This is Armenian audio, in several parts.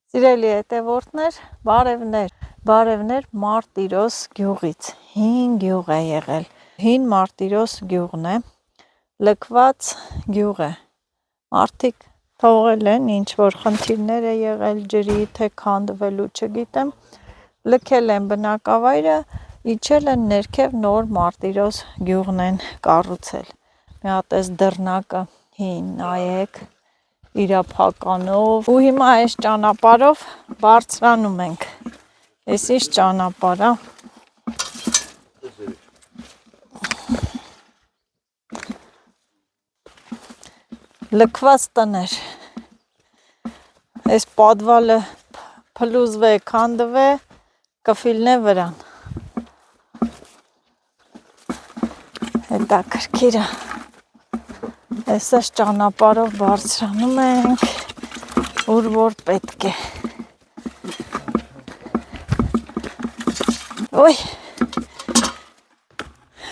Սիրելի հետևորդներ, բարևներ Մարտիրոս գյուղից, հին գյուղ է եղել, հին Մարտիրոս գյուղն է, լքված գյուղ է, մարդիկ թողել են, ինչ որ խնդիրներ է եղել ջրի, թե քանդվելու չգիտեմ, լքել են բնակավայրը, իջել են ներքև նոր Մարտիրոս գյուղն են կառուցել, մի հատ էս դռնակը հին նայեք, իրափականով ու հիմա այս ճանապարհով բարձրանում ենք, այս ինչ ճանապարհ է, լքված տներ, այս պատվալը փլուզվե, քանդվե, կֆիլնե վրան, հետաքրքիր է, այսպես ճանապարհով բարձրանում ենք, ուր որ պետք է, ոյ,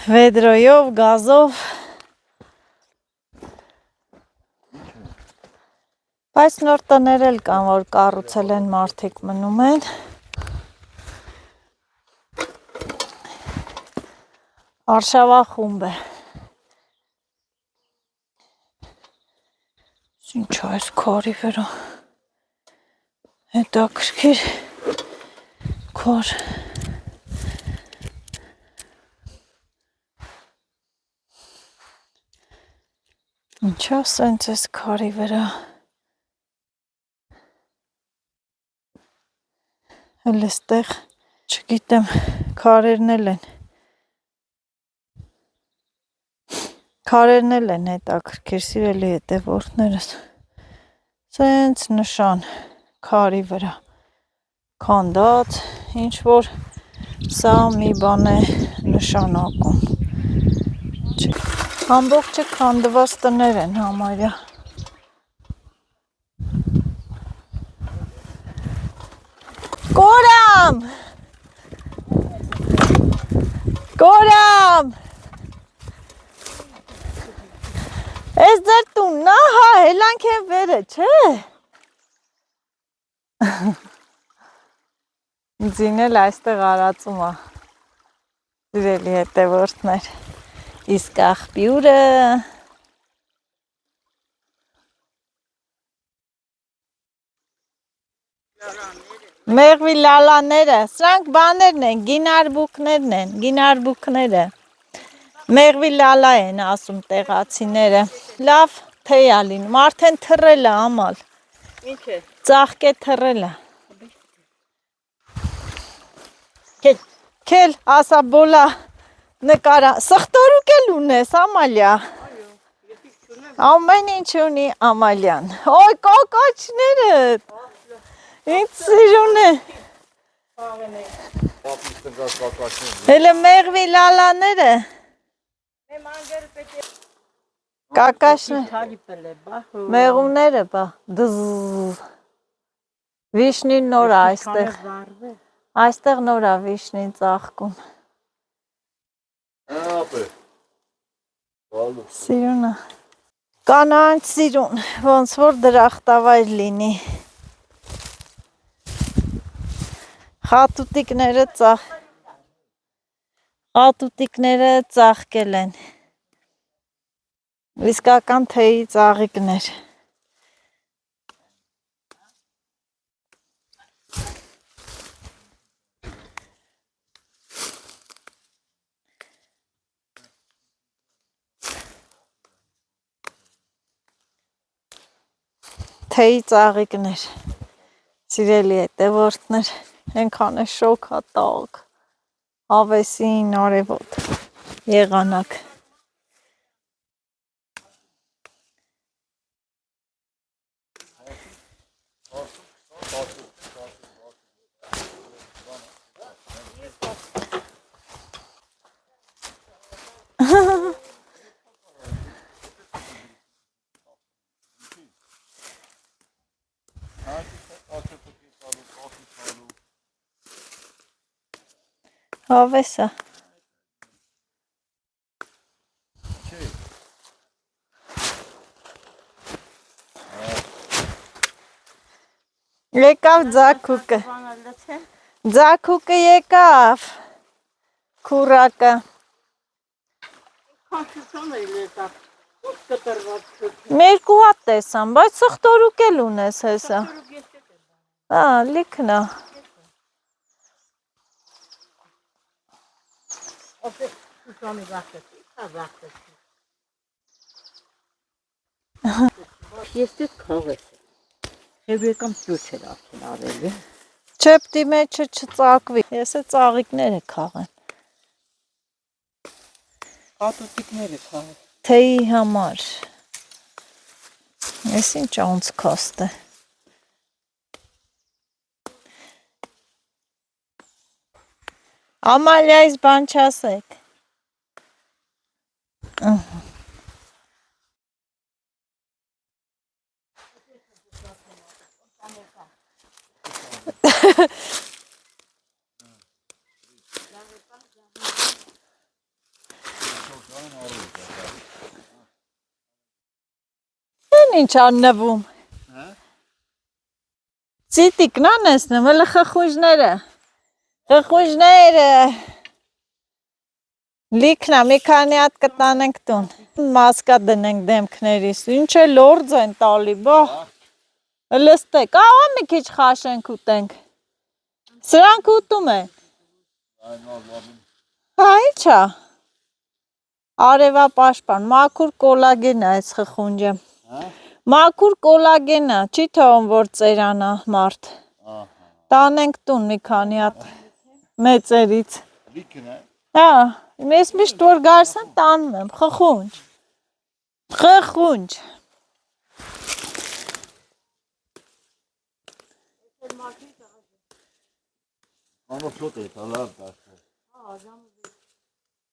վեդրոյով, գազով, բայց նոր տներ էլ կան, որ կառուցել են, մարդիկ մնում են, արշավախումբ է, ինչ է այս քարի վրա, հետաքրքիր քար, ինչ է սենց այս քարի վրա, էլ էստեղ, չգիտեմ, քարերն էլ են հետաքրքիր, սիրելի հետևորդներս, սենց նշան քարի վրա, քանդած, ինչ որ սա մի բան է նշանակում, ամբողջը քանդված տներ են համարյա, Կորամ, ես ձեր տունն է, հա, հելանք են վերը, չէ, ձին էլ այստեղ արածում է, սիրելի հետևորդներ, իսկ աղբյուրը, մեղվի լալաները, սրանք բաներն են, գինարբուքները, մեղվի լալա են ասում տեղացիները, լավ թեյ է լինում, արդեն թռել է ամալ, ծաղկե թռել է, կել ասա բոլա նկարա, սխտորուկ էլ ունես ամալյա, ամեն ինչ ունի ամալյան, ոյ կոկոչներըտ, ինձ սիրուն է, հելը մեղվի լալաները, կակաշները, մեղումները բա, դզզզ, վիշնին նոր է այստեղ նոր է վիշնին ծաղկում, սիրուն է, կանանց սիրուն, ոնց որ դրախտավայր լինի, խատուտիկները ծաղկել են, իսկական թեյի ծաղիկներ, թեյի ծաղիկներ, սիրելի հետևորդներ, ենքան է շոք հա տաղ, հավեսին արևոտ, եղանակ, հավես է, Եկավ ձակուկը։ Ձակուկը եկավ։ Քուրակը։ Մերկու հատ տեսամ, բայց սխտորուկ էլ ունես հեսա։ Լիքնա։ Ես դες քաղ ես։ Եվ եկամ ճուչ էր արդեն արելի։ Չեպտի մեջը չծակվի։ Ես է ծաղիկները քաղեմ։ Կատուտիկները քաղ։ Թեյի համար։ Ես ինչ անց կաստ է։ Ամալյայից բան չասեք։ Ինչ աննվում։ Ծիտիկն անեսնեմ, հլը խխույժները։ Խխույժները։ Լիքնա, մի քանի հատ կտանենք տուն։ Մասկա դնենք դեմքներիս, ինչ է լորձ են տալի, բա։ Լստեք, աղա մի քիչ խաշենք ուտենք։ Սրանք ուտում են։ Հա, իչա։ Արևապաշտպան, մաքուր կոլագեն է այս խխունջը։ Մաքուր կոլագեն է, չի թողում, որ ծերանա մարդ։ Տանենք տուն մի քանի հատ մեծերից։ Հա, ես միշտ որ գալիս եմ տանում եմ, խխունջ։ Խխունջ։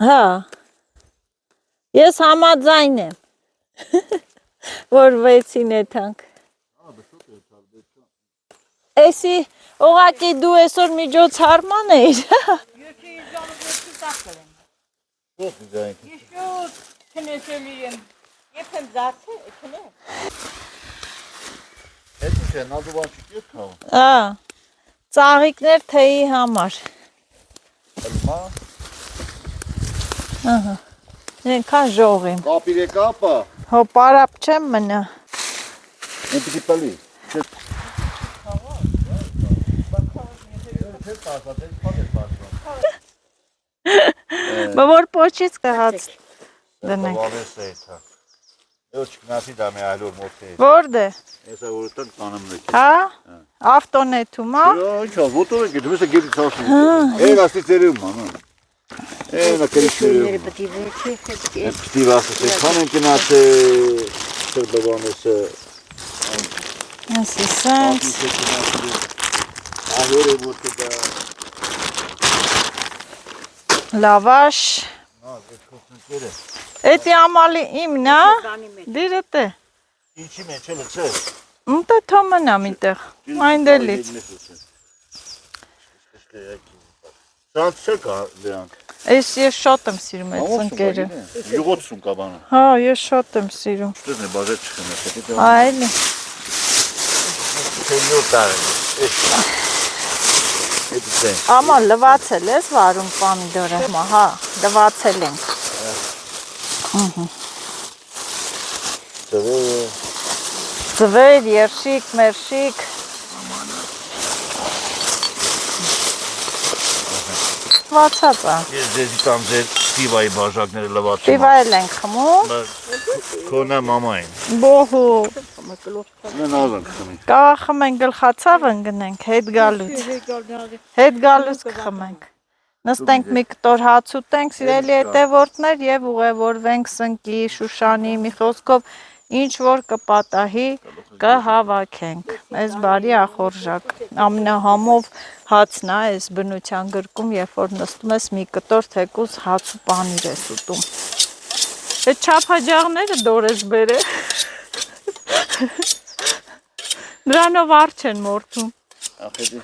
Հա, ես համաձայն եմ, որ վեցին եթանք։ Էսի, օղակի դու այսօր միջոց հարման էիր։ Ծաղիկներ թեյի համար։ Ենքան ժողիմ։ Կապիր է կապա։ Հո պարապ չեմ մնա։ Են պիտի պլի։ Բա որ պոչից կհաց դնենք։ Ես չկնասի դա մի այլոր մոտ է։ Որդ է։ Ես որտեղ տանեմ լեքի։ Հա, ավտոնետում, հա։ Ինչա, ոտով եք, դու ես գերի ծաշում։ Էն աստի ծերում, մանան։ Էն ակրի ծերում։ Պտի վասս է, քան են կնաց է, սրբավանես է։ Ասի սենց։ Ահոր է ոտը դա։ Լավաշ։ Նա, դետ խոսնքեր է։ Էտի ամալի իմն է, դիրդ է։ Ինչի մեջ է լծես։ Մտը թոմն է միտեղ, մայնդելից։ Սրանց չէ կա դրանք։ Ես շատ եմ սիրում այդ ծնկերը։ Յուղոցում կաբանը։ Հա, ես շատ եմ սիրում։ Շտեզ է բաժետ չխեմ է։ Այլի։ Չենյոր տարը։ Ամա լվացել ես վարում պամիդորը, հա, լվացել ենք։ Ձվեր, երշիկ, մերշիկ։ Լվացած է։ Ես ձեզի տամ ձեր պիվայի բաժակները լվացում։ Պիվա էլ ենք խմում։ Քոնա մամային։ Բոհու։ Մեն ազանք խմի։ Կաղա խմենք գլխացավ ընգնենք, հետ գալուց։ Հետ գալուց կխմենք։ Նստենք մի կտոր հաց ուտենք, սիրելի հետևորդներ եւ ուղևորվենք Սնկի, Շուշանի, մի խոսքով ինչ որ կպատահի, կհավաքենք։ Այս բարի ախորժակ։ Ամենահամով հացն է այս բնության գրկում, երբ որ նստում ես մի կտոր թեկուզ հաց ու պանիր ես ուտում։ Այդ չափաջաղները դորես բերե։ Նրանով արջ են մորթում։ Ախետի,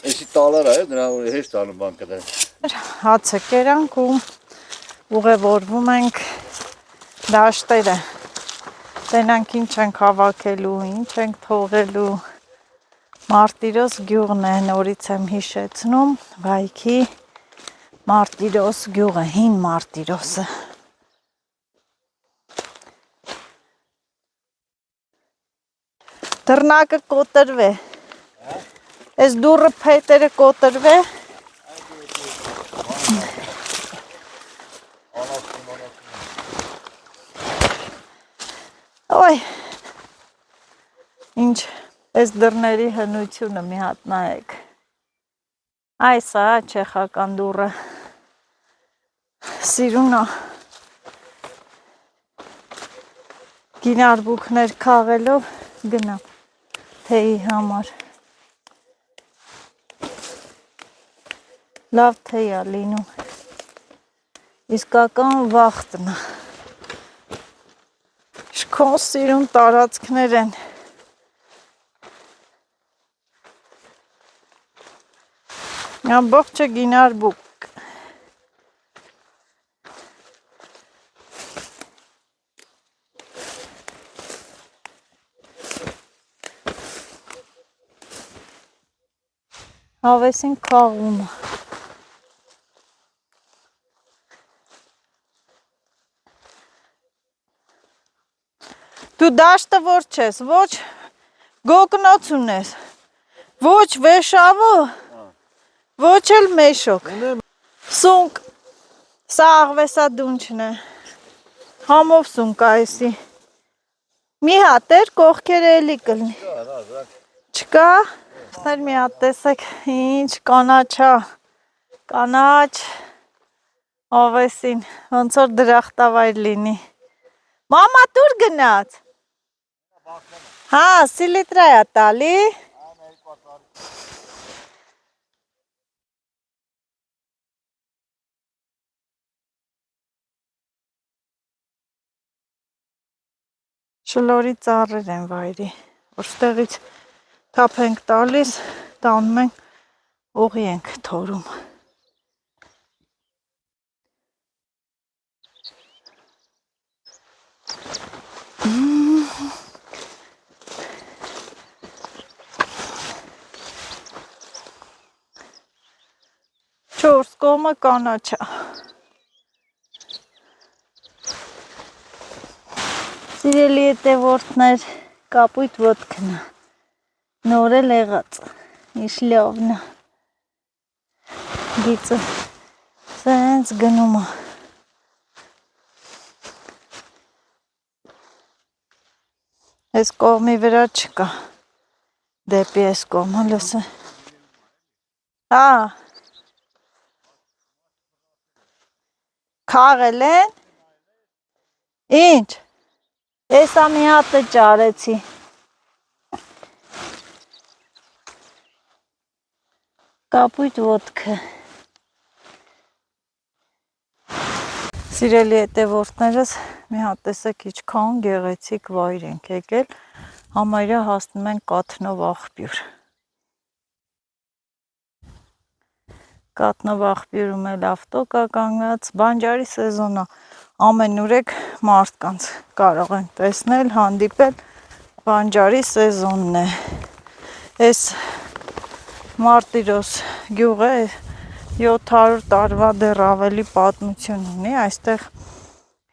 էսի տալար է, նրա որ հեշտ անում բան կդեն։ Հացը կերանք ու ուղևորվում ենք դաշտերը։ Տենանք ինչ ենք հավաքելու, ինչ ենք թողելու։ Մարտիրոս գյուղն է, նորից եմ հիշեցնում, Վայքի Մարտիրոս գյուղը, հին Մարտիրոսը։ Դռնակը կոտրվե։ Այս դուռը փետերը կոտրվե։ Ոյ։ Ինչ այս դռների հնությունը մի հատ նայեք։ Այս է չեխական դուռը։ Սիրունա։ Գինարբուքներ քաղելով գնամ թեյի համար։ Լավ թեյ է լինում։ Իսկական վախտն է։ Շքոն սիրուն տարածքներ են։ Ամբողջը գինարբուք։ Հավեսին քաղում է։ Դու դաշտը որ չես, ոչ գոգնոց ունես, ոչ վեշավո, ոչ էլ մեշոք։ Սունկ, սա աղվեսա դունչն է, համով սունկ այսի։ Մի հատ էր, կողքերը էլի կլնի։ Չկա, մի հատ տեսեք, ինչ կանաչա, կանաչ, աղվեսին, ոնց որ դրախտավայր լինի։ Մամա դուր գնաց։ Հա, սիլիտրա է տալի։ Շլորի ծառեր են վայրի, որ ստեղից թափ ենք տալիս, տանում ենք, օղի ենք թորում։ Չորս կողմը կանաչա։ Սիրելի հետևորդներ, կապույտ ոտքն է, նորել եղած, իշլյովն է, գիծը սենց գնում է։ Այս կողմի վրա չկա, դեպի այս կողմը լսը։ Հա, քաղել են, ինչ, էսա մի հատը ճարեցի, կապույտ ոտքը, սիրելի հետևորդներս, մի հատ տեսեք իչքան գեղեցիկ վայր ենք եկել, համարյա հասնում են կաթնով աղբյուր։ Կատնով աղբյուրում էլ ավտո կա կանգնած, բանջարի սեզոնը ամեն ուրեք մարդկանց կարող են տեսնել, հանդիպել, բանջարի սեզոնն է։ Այս Մարտիրոս գյուղը 700 տարվա դեռ ավելի պատմություն ունի, այստեղ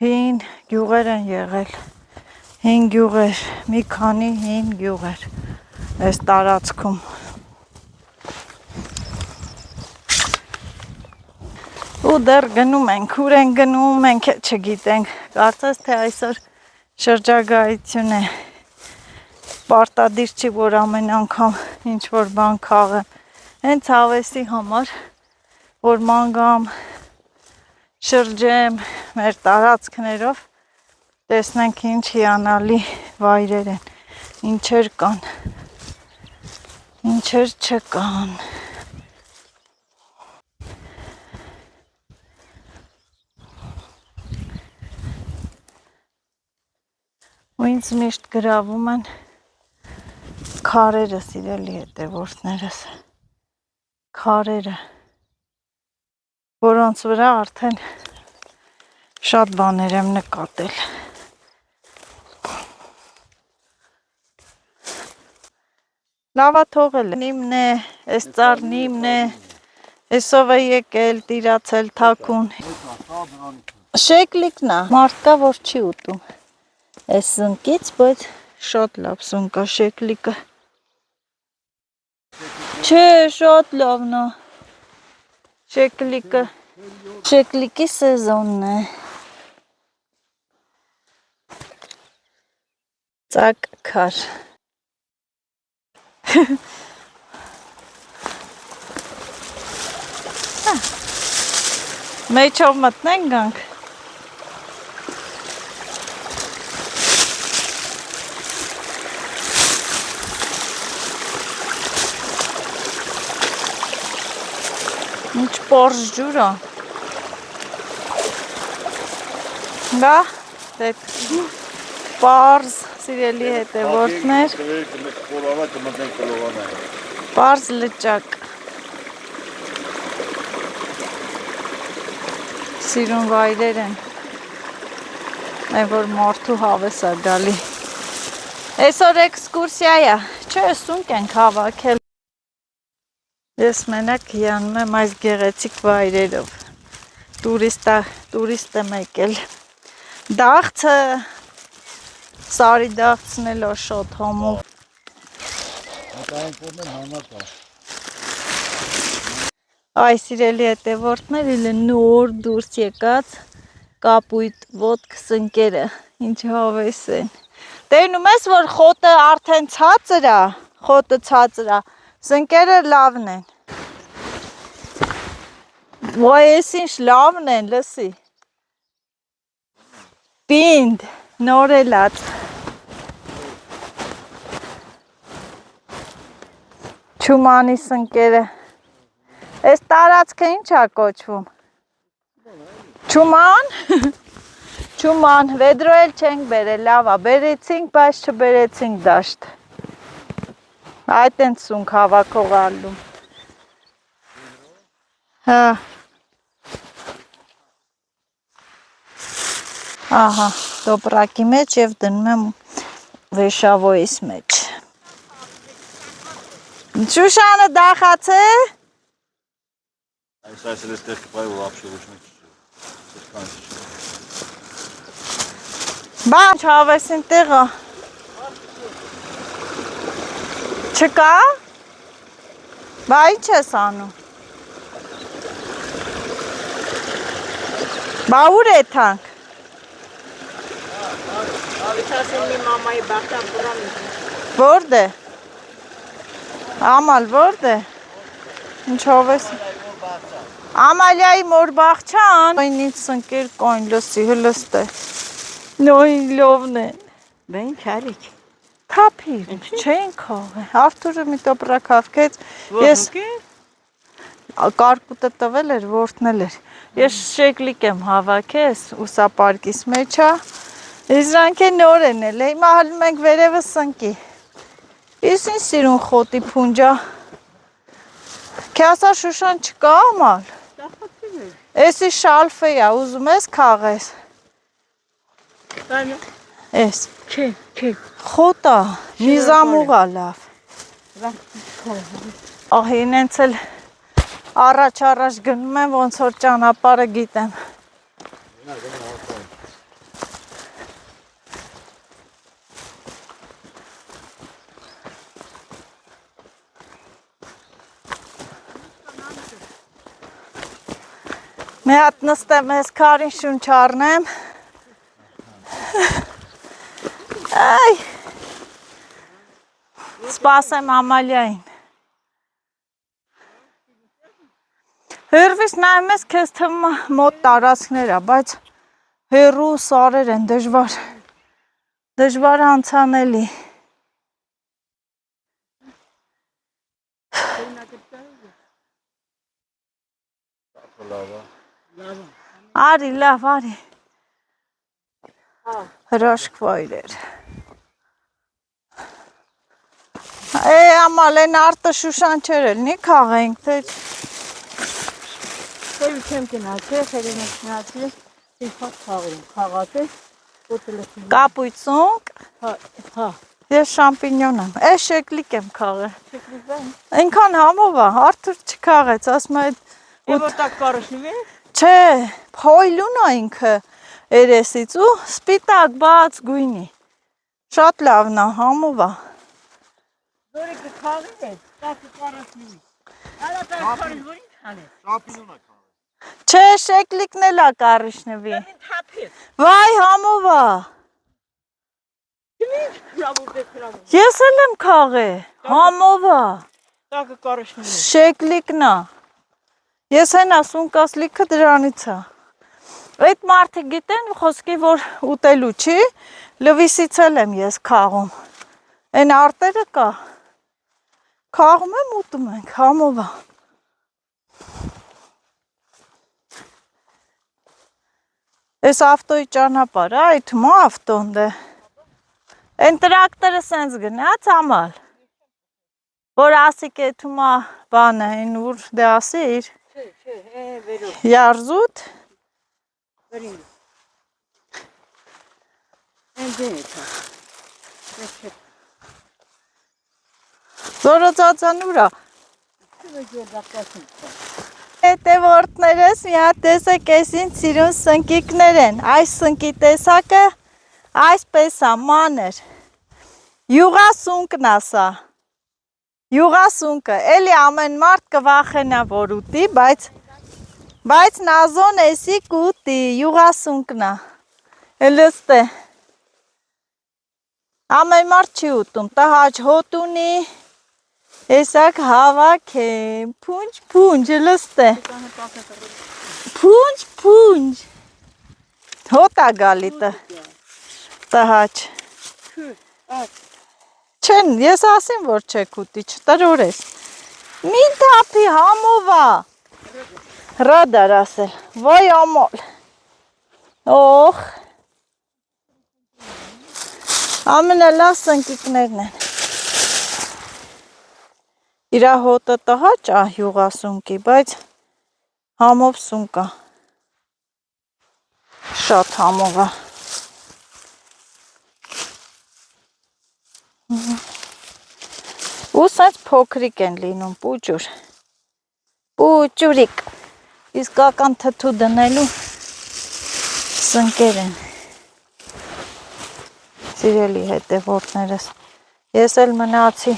հին գյուղեր են եղել, հին գյուղեր, մի քանի հին գյուղեր այս տարածքում։ Ու դեռ գնում ենք, ուր են գնում, մենք չգիտենք, կարծես թե այսօր շրջագայություն է, պարտադիր չի, որ ամեն անգամ ինչ-որ բան քաղեմ, հենց հավեսի համար, որ մանգամ, շրջեմ մեր տարածքներով, տեսնենք ինչ հիանալի վայրեր են, ինչեր կան, ինչեր չկան։ Ու ինձ միշտ գրավում են քարերը, սիրելի հետևորդներս, քարերը, որոնց վրա արդեն շատ բաներ եմ նկատել։ Լավա թողել է։ Նիմն է, այս ծառն իմն է։ Այսով է եկել, տիրացել թաքուն։ Շեկլիկն է, մարդկա որ չի ուտում։ Այս սնկից, բայց շատ լավ սնկ է շեկլիկը։ Չէ, շատ լավն է։ Շեկլիկի սեզոնն է։ Ծակ քար։ Մեջով մտնենք գանք։ Ինչ պորժ ջուր է։ Գա, դեպ պարզ սիրելի հետևորդներ։ Պարզ լճակ։ Սիրուն վայրեր են, այն որ մարդու հավես է գալի։ Այսօր էքսկուրսիա է, չէ, սունկ ենք հավաքել։ Ես մենակ հիանում եմ այս գեղեցիկ վայրերով, տուրիստ եմ եկել։ Դաղցը, սարի դաղցն էլ է շատ համով։ Այ սիրելի հետևորդներ, իլը նոր դուրս եկած կապույտ ոտք սնկերը, ինչ հավես են։ Տենում ես, որ խոտը արդեն ցածր է, սնկերը լավն են։ Ոյ, ես ինչ լավն են, լսի։ Պինդ, նորելած։ Չումանի սնկերը։ Այս տարածքը ինչ է կոչվում։ Չուման։ Չուման, վեդրո էլ չենք բերել, լավ է, բերեցինք, բայց չբերեցինք դաշտ։ Այդ են սունկ հավաքող ալում։ Հա։ Ահա, դոպրակի մեջ և դնում եմ վեշավոյիս մեջ։ Շուշանը դախաց է։ Այս էլ էստեղ կպայի, որ ապշի ոչ մեկ Բան չավեսին տեղը։ Չկա։ Բա ինչ ես անում։ Բա ուր է թանք։ Ավիթասին մի մամայի բաղթան պուրան Որդ է։ Ամալ որդ է։ Ինչ հավես։ Ամալյայի մոր բաղչան։ Այն ինչ սնկեր կոին լսի հլստ է։ Նոյին լովն են։ Բա ինչ արիք։ Թափիր, չեն քաղը։ Արթուրը մի տոպրակ հավքեց։ Ես կարկուտը տվել էր, որդնել էր։ Ես շեկլիկ եմ հավաքես, ուսապարկիս մեջ է։ Իզրանք է նոր են էլ, հիմա հալում ենք վերևը սնկի։ Ես ինչ սիրուն խոտի փունջա։ Քյասա Շուշան չկա ամալ։ Էսի շալֆը է, ուզում ես քաղես։ Էս։ Չէ։ Խոտա, միզամուղա լավ։ Ահ, ինենց էլ առաջ գնում եմ, ոնց որ ճանապարհը գիտեմ։ Մի հատ նստեմ, ես քարին շունչ առնեմ։ Այ, սպասեմ Ամալիային։ Հերվից նայում ես քեզ թվում մոտ տարածքներ է, բայց հեռու սարեր են, դժվար անցանելի։ Արի, լավ, արի։ Հրաշք վայրեր։ Ամալ, են արտը Շուշան չեր էլնի քաղենք, թե Քեզ չեմ գնացել, խելին եմ գնացել, իհատ խաղում, խաղատես, կապույտ սունկ։ Հա, Ես շամպինյոն եմ։ Էս շեկլիկ եմ քաղել։ Այնքան համով է, Արթուր չքաղեց, ասում է Եվ որտակ կարշնվի։ չէ, փոյլուն է ինքը երեսից ու սպիտակ բաց գույնի։ Շատ լավն է, համով է։ Որը կքաղի է, տակը կարշնվի։ Ալա տակ կարշնվի քանը։ Շամպինյոնա քաղել։ Չէ, շեկլիկն էլ է կարիշնվի։ Ինձ թափի։ Վայ, համով է։ Ինչ լավ դեպրամ։ Ես էլ եմ քաղել, համով է։ Տակը կարշնվի։ Շեկլիկն է։ Ես հենա սունկասլիքը դրանից է։ Այդ մարդը գիտեն խոսքի, որ ուտելու չի, լվիսից էլ եմ ես քաղում։ Այն արտերը կա։ Քաղում եմ, ուտում ենք, համով է։ Այս ավտոյի ճանապարհ, այդ մա ավտոն դե։ Այն տրակտորը սենց գնաց ամալ։ Որ ասիկ է թումա բանը, այն ուր դե ասիր։ Չէ, վերո։ Յարզուտ։ Վերին։ Այնտեղ։ Չէ։ Զորոծածանուրա։ Չէ, դակասին։ Հետե որդներս մի հատ տեսեք էս ինձ սիրուն սնկիկներ են։ Այս սնկի տեսակը այսպես է, մանր։ Յուղասունկն է սա։ Յուղասունկը, էլի ամեն մարդ կվախենա որ ուտի, բայց նազոն էսի կուտի, յուղասունկն է։ Էլստ է։ Ամեն մարդ չի ուտում, տահաճ հոտ ունի, էսակ հավաք է, փունջ, էլստ է։ Փունջ։ Հոտ է գալի տահաճ։ Չեն, ես ասեմ, որ չեք ուտի, չտրորես։ Մին թափի համով է։ Ռադար ասել, վայ ամալ։ Օխ։ Ամենալավ սնկիկներն են։ Իրա հոտը տհաճ է յուղասունկի, բայց համով սունկ է։ Շատ համով է։ Ու սենց փոքրիկ են լինում, պուճուր։ Պուճուրիկ։ Իսկական թթու դնելու սնկեր են։ Սիրելի հետևորդներս։ Ես էլ մնացի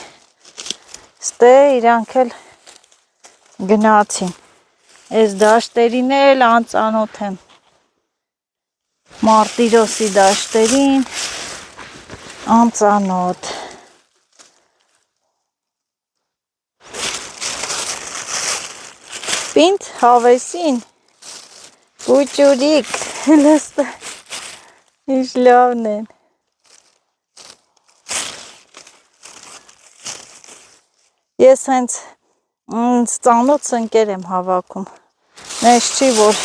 ստե, իրանք էլ գնացին։ Այս դաշտերին էլ անծանոթ եմ։ Մարտիրոսի դաշտերին անծանոթ։ Պինդ հավեսին, պուճուրիկ, լստը, ինչ լավն են։ Ես հենց ծանոթ սնկեր եմ հավաքում, նես չի, որ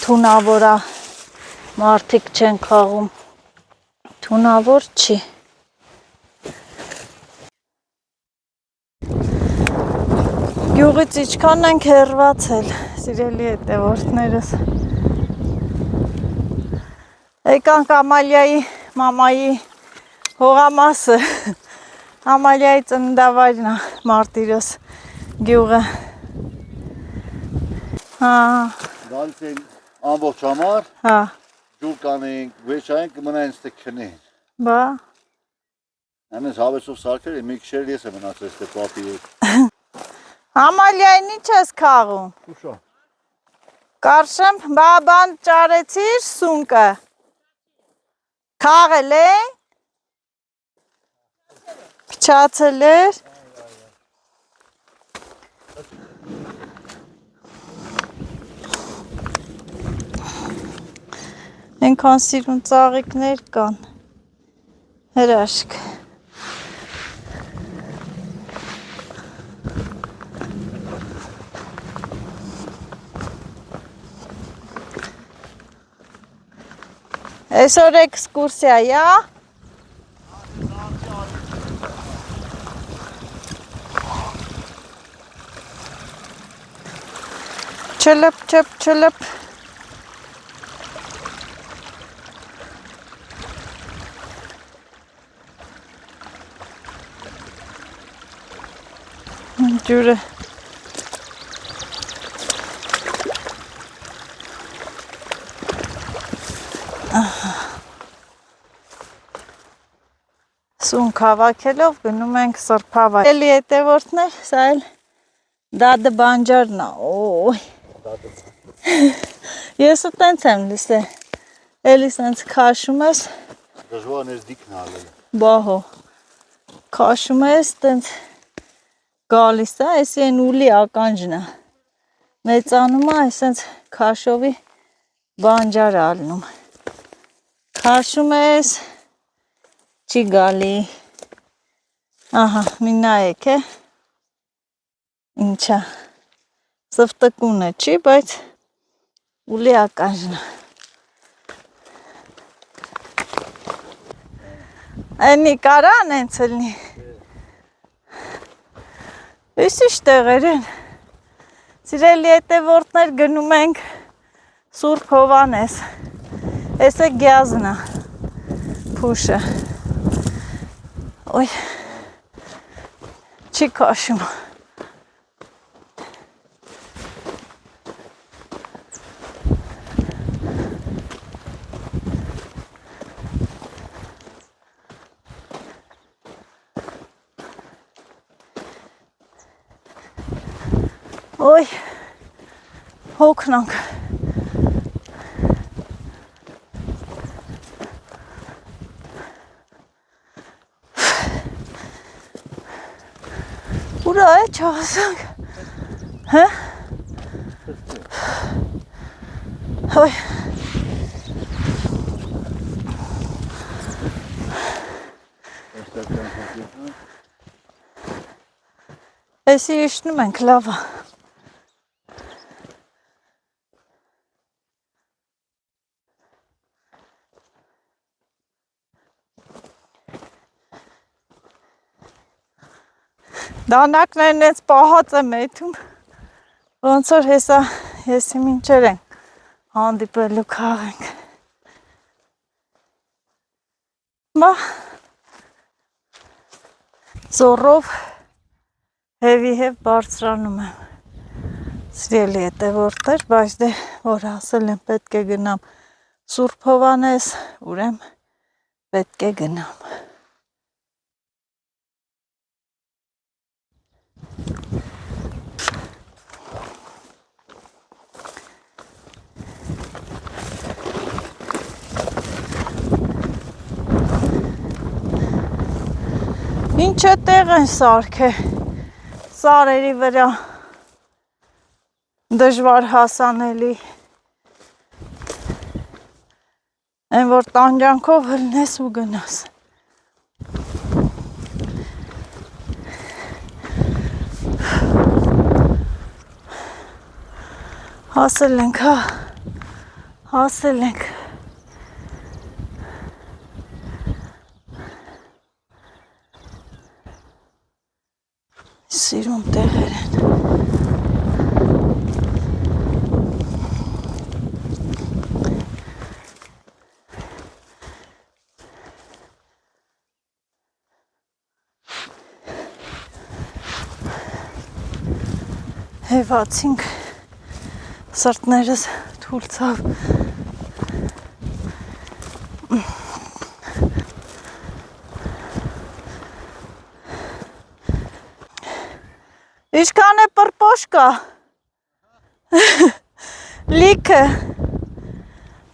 թունավորա մարդիկ չեն քաղում, թունավոր չի։ Գյուղից իչքան ենք հեռացել, սիրելի հետևորդներս։ Եկանք Ամալիայի մամայի հողամասը, Ամալիայի ծննդավայրն է Մարտիրոս գյուղը։ Գալիս են ամբողջ համար, ջուր կանենք, վեճայենք, կմնային ստե քնեն։ Բա։ Ամենս հավեսով սարքեր է, մի քիշեր ես է մնացել ստե պապի հետ։ Ամալիային ինչ ես քաղում։ Ուշա։ Կարշեմ, բան ճարեցիր սունկը։ Քաղել է։ Փչացել էր։ Ենքան սիրուն ծաղիկներ կան։ Հրաշք։ Այսօր էքսկուրսիա, յա։ Չլպ, չպ, չլպ։ Ջուրը Սունկ հավաքելով գնում ենք սրբավայր։ Էլի հետևորդներ, սա էլ դադը բանջարն է, օй։ Ես ու տենց եմ լսել, էլի սենց քաշում ես, Դժվարն ես դիքն ալել։ բահո, քաշում ես, տենց գալիս է, էսի են ուլի ականջն է, մեծանում է, սենց քաշովի բանջար ալնում, քաշում ես, չի գալի, ահա, մի նայեք է, ինչա, սվտկուն է չի, բայց ուլի ականջն է, այնի կարան են ծլնի, իսիշ տեղեր են, սիրելի հետևորդներ գնում ենք Սուրբ Հովանես, ես է գյազն է, փուշը, Ոյ, չի քաշում։ Ոյ, հոգնանք։ Ուրա է չասանք, հե? Հոյ, էսի իշնում ենք լավա, դանակներն ես պահած եմ էթում, ոնց որ հեսա եսի մինչեր ենք հանդիպելու քաղենք։ Մա զորով հևի հև բարձրանում եմ, սիրելի հետևորդներ, բայց դե որ ասել եմ պետք է գնամ Սուրբ Հովանես, ուրեմ պետք է գնամ։ Ինչ է տեղ են սարքել, սարերի վրա, դժվար հասանելի, են որ տանջանքով հլնես ու գնաս։ Հասել ենք, հա, հասել ենք։ Սիրուն տեղեր են։ Հևացինք, սրտներս թուլ ցավ։ Ինչքան է պրպոշկա, լիքը,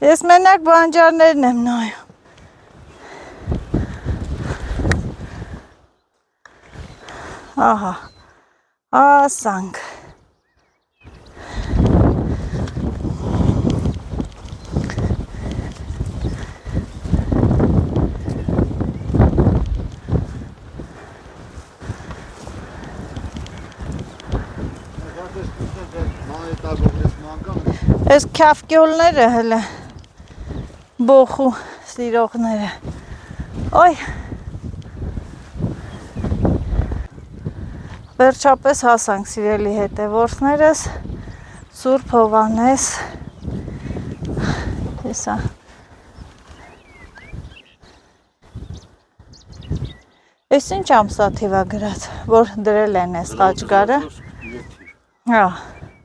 ես մենակ բանջարներն եմ նայում, ահա, ասանք, Ես քյավկյոլները հլը, բոխու սիրողները, ոյ, վերջապես հասանք սիրելի հետևորդներս, Սուրբ Հովանես, հեսա, ես ինչ ամսաթիվա գրած, որ դրել են այս խաչկարը։ Հա,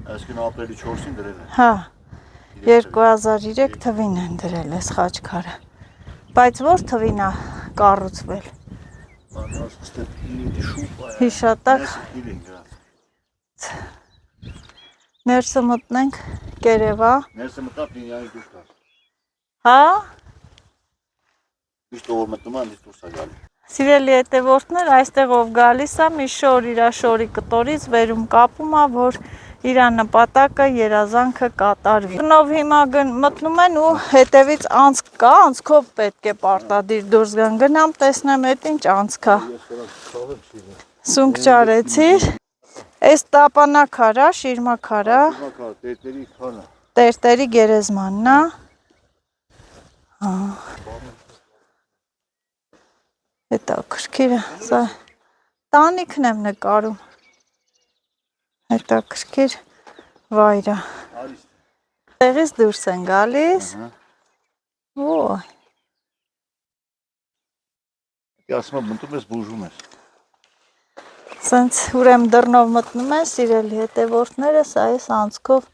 Այսինքն ապրիլի 4-ին դրել են։ հա, 2003 թվին են դրել այս խաչկարը։ Բայց որ թվին է կառուցվել։ Հիշատակ ներսը մտնենք կերևա։ Ներսը մտավ լինյանի դուրս կար։ Հա, Միշտ ով մտնում է, դուրս է գալի։ սիրելի հետևորդներ, այստեղով գալիս է մի շոր իր շորի կտորից վերում կապում է, որ իր նպատակը երազանքը կատարվի։ Տնով հիմա մտնում են ու հետևից անցք կա, անցքով պետք է պարտադիր դուրս գան։ Գնամ տեսնեմ այդ ինչ անցք է։ Սունկ ճարեցիր։ Այս տապանակարա, շիրմաքարա, Տերտերի քանը։ տերտերի գերեզմանն է։ Հա։ Հետաքրքիր է, սա տանիքն եմ նկարում։ Հետաքրքիր վայր է։ Տեղից դուրս են գալիս։ Ոյ։ Ասում եմ, մտնում ես բուժում ես։ Սենց ուրեմն դռնով մտնում են, սիրելի հետևորդները, սա այս անցքով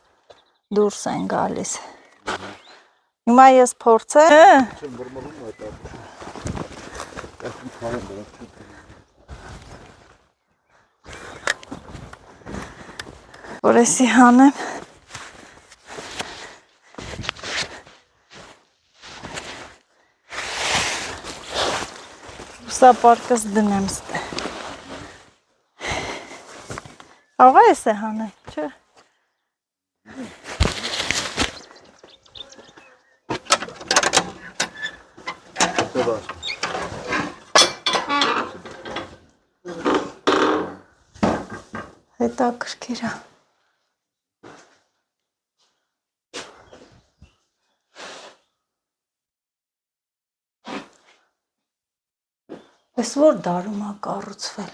դուրս են գալիս։ Հիմա ես փորձեմ։ Չեմ բռմռում այդ Որ էսի հանեմ։ Սապարկս դնեմ ստե։ Աղա ես է հանեմ, չէ։ Հետաքրքիր է։ Այս որ դարում է կառուցվել։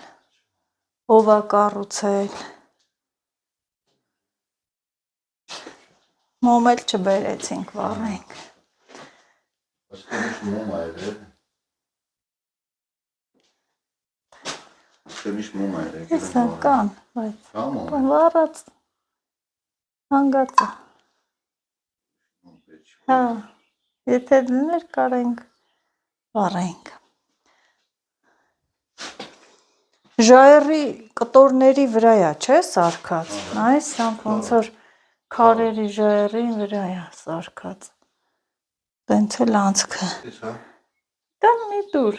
Ով է կառուցել։ Մոմ էլ չբերեցինք, վառենք։ Հեսա կան, բայց վառած հանգած է։ Հա, եթե դներ կարենք վառենք։ Ժայռի կտորների վրա է, չէ, սարքած։ Այս ոնց որ քարերի ժայռի վրա է սարքած։ Տենց էլ անցքը։ Դա մի դուր։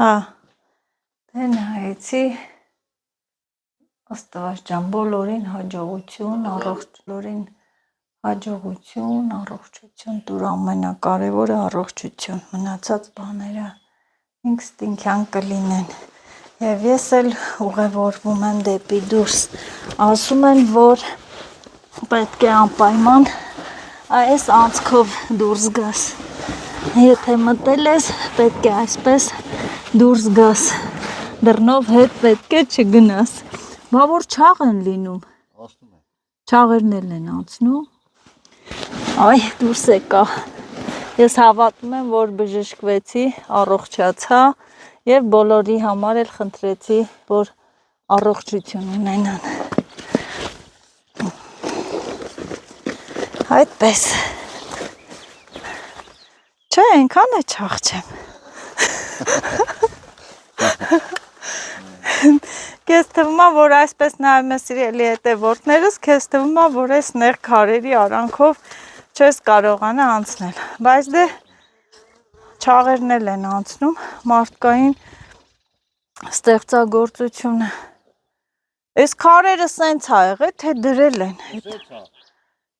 Հա։ Դե նայեցի։ Աստված ջան, բոլորին հաջողություն, առողջություն, առողջություն, դուր ամենակարևորը առողջություն, մնացած բաները ինքստինքյան կլինեն։ Եվ ես էլ ուղևորվում եմ դեպի դուրս։ Ասում են, որ պետք է անպայման այս անցքով դուրս գաս։ Եթե մտել ես, պետք է այսպես դուրս գաս։ Դռնով հետ պետք է չգնաս։ Բա որ չաղ են լինում։ Չաղերն են անցնում։ Այ դուրս եկա։ Ես հավատում եմ, որ բժշկվեցի, առողջացա եւ բոլորի համար էլ խնդրեցի, որ առողջություն ունենան։ Այդպես։ Չէ, այնքան է չաղջեմ։ Քեզ թվում է, որ այսպես նայում ես իրելի հետևորդներս, քեզ թվում է, որ այս նեղ քարերի արանքով չես կարողանա անցնել, բայց դե չաղերն են անցնում, մարդկային ստեղծագործությունը։ Այս քարերը սենց է եղել, թե դրել են։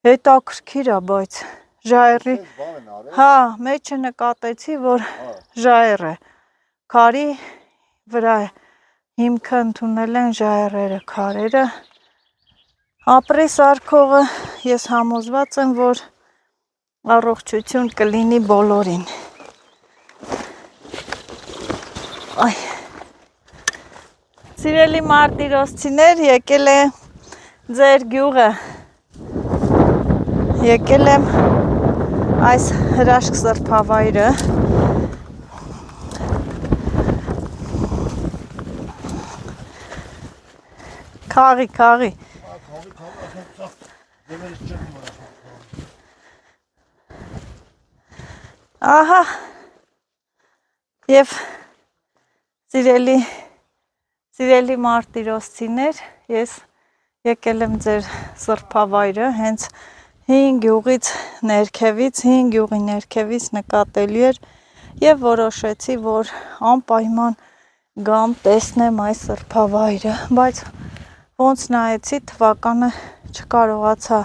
Հետաքրքիր է, բայց ժայռի, հա, մեջը նկատեցի, որ ժայռ է, քարի վրա է, հիմքը ընդունել են ժայռերը, քարերը, ապրի սարքողը, ես համոզված եմ, որ առողջություն կլինի բոլորին։ Այ, սիրելի մարտիրոսցիներ, եկել է ձեր գյուղը, եկել եմ այս հրաշք սրբավայրը, Քաղի, քաղի։ Ահա։ Եվ սիրելի մարտիրոսցիներ, ես եկել եմ ձեր սրբավայրը, հենց 5 գյուղի ներքևից նկատելի էր եւ որոշեցի, որ անպայման գամ տեսնեմ այս սրբավայրը, բայց ոնց նայեցի թվականը չկարողացա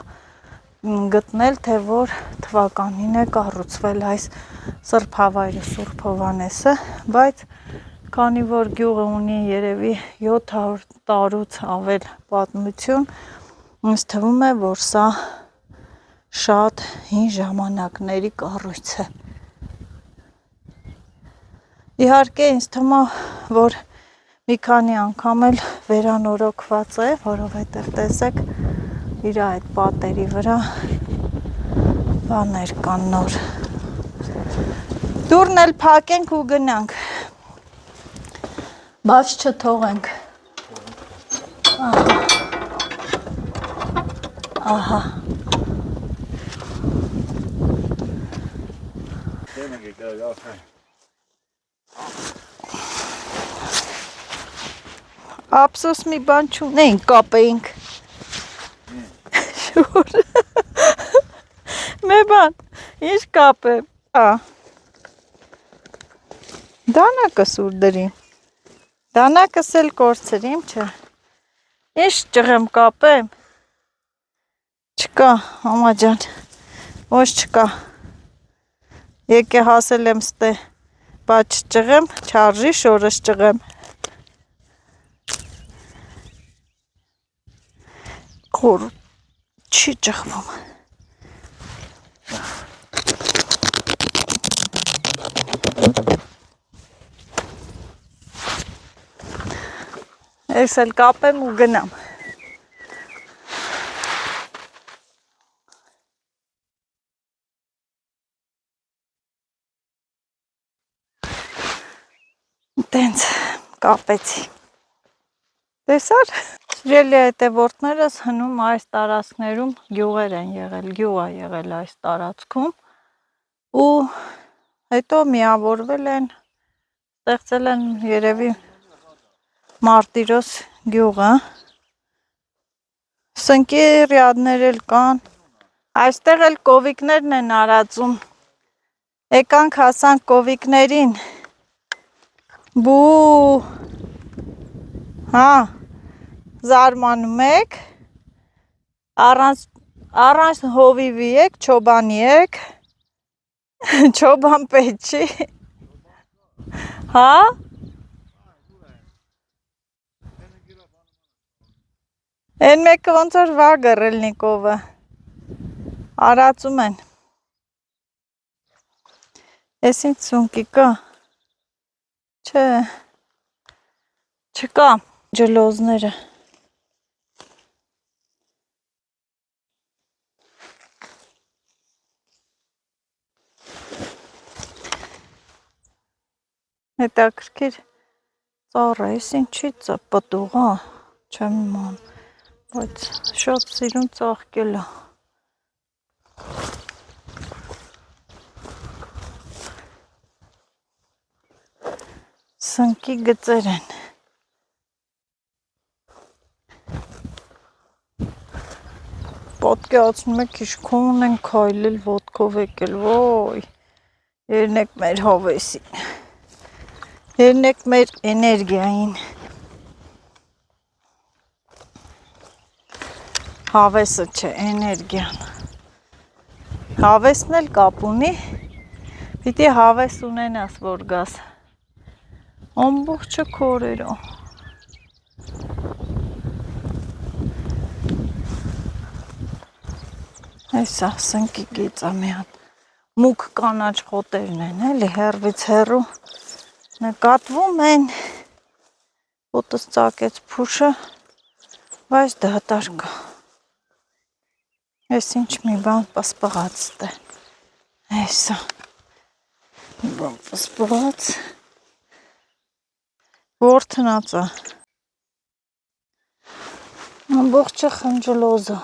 գտնել, թե որ թվականին է կառուցվել այս սրբավայրը Սուրբ Հովհաննեսը, բայց քանի որ գյուղը ունի երևի 700 տարուց ավել պատմություն, ինձ թվում է, որ սա շատ հին ժամանակների կառույց է։ Իհարկե ինձ թվում է, որ մի քանի անգամ էլ վերանորոգված է, որովհետև տեսեք իր այդ պատերի վրա բաներ կան նոր։ Դուրն էլ փակենք ու գնանք։ Բաց չթողենք։ Ահա։ Ափսոս մի բան չունեինք, կապեինք։ Շուր։ Մի բան, ինչ կապեմ։ Դանակս ուր դրիմ։ Դանակս էլ կորցրիմ, չէ։ Ինչ ճղեմ կապեմ։ Չկա, մամա ջան։ Ոչ չկա։ Եկե հասել եմ ստե, բայց չճղեմ, չարժի շորս ճղեմ։ Խոր չի ճղվում։ Ես էլ կապեմ ու գնամ։ Տենց կապեցի։ Տեսար։ Սիրելի հետևորդներս, հնում այս տարածքներում գյուղեր են եղել, գյուղ է եղել այս տարածքում ու հետո միավորվել են, ստեղծել են երևի Մարտիրոս գյուղը։ Սնկերյադներ էլ կան։ Այստեղ էլ կովիկներն են արածում։ Եկանք հասանք կովիկներին։ Բու։ Հա։ Զարմանում եք, առանց հովիվի եք, չոբանի եք, չոբան պետք չի, հա, են մեկը ոնց որ վագր էլնիկովը, արածում են, ես ինձ սունկի կա, չէ, չկա, ջլոզները, հետաքրքիր ծառը, ես ինչի պտուղ, չեմ իման, բայց շատ սիրուն ծաղկել է։ Սնկի գծեր են։ Պատկի ացնում եք իշքուն են քայլել ոտքով եկել, ոյ, երնեք մեր հավեսին, երնեք մեր էներգիային, հավեսը չէ, էներգիան, հավեսն էլ կապ ունի, պիտի հավես ունենաս, որ գաս, ամբողջը քորերո, Այսա, սնկի գիծա մի հատ, մուկ կանաչ խոտերն են, էլի հեռվից հեռու նկատվում են, ոտս ծակեց փուշը, բայց դատարկ կա, ես ինչ մի բան պսպղաց տե, այսա, մի բան պսպղաց, որդնածա, Ամբողջը խնջլոզը։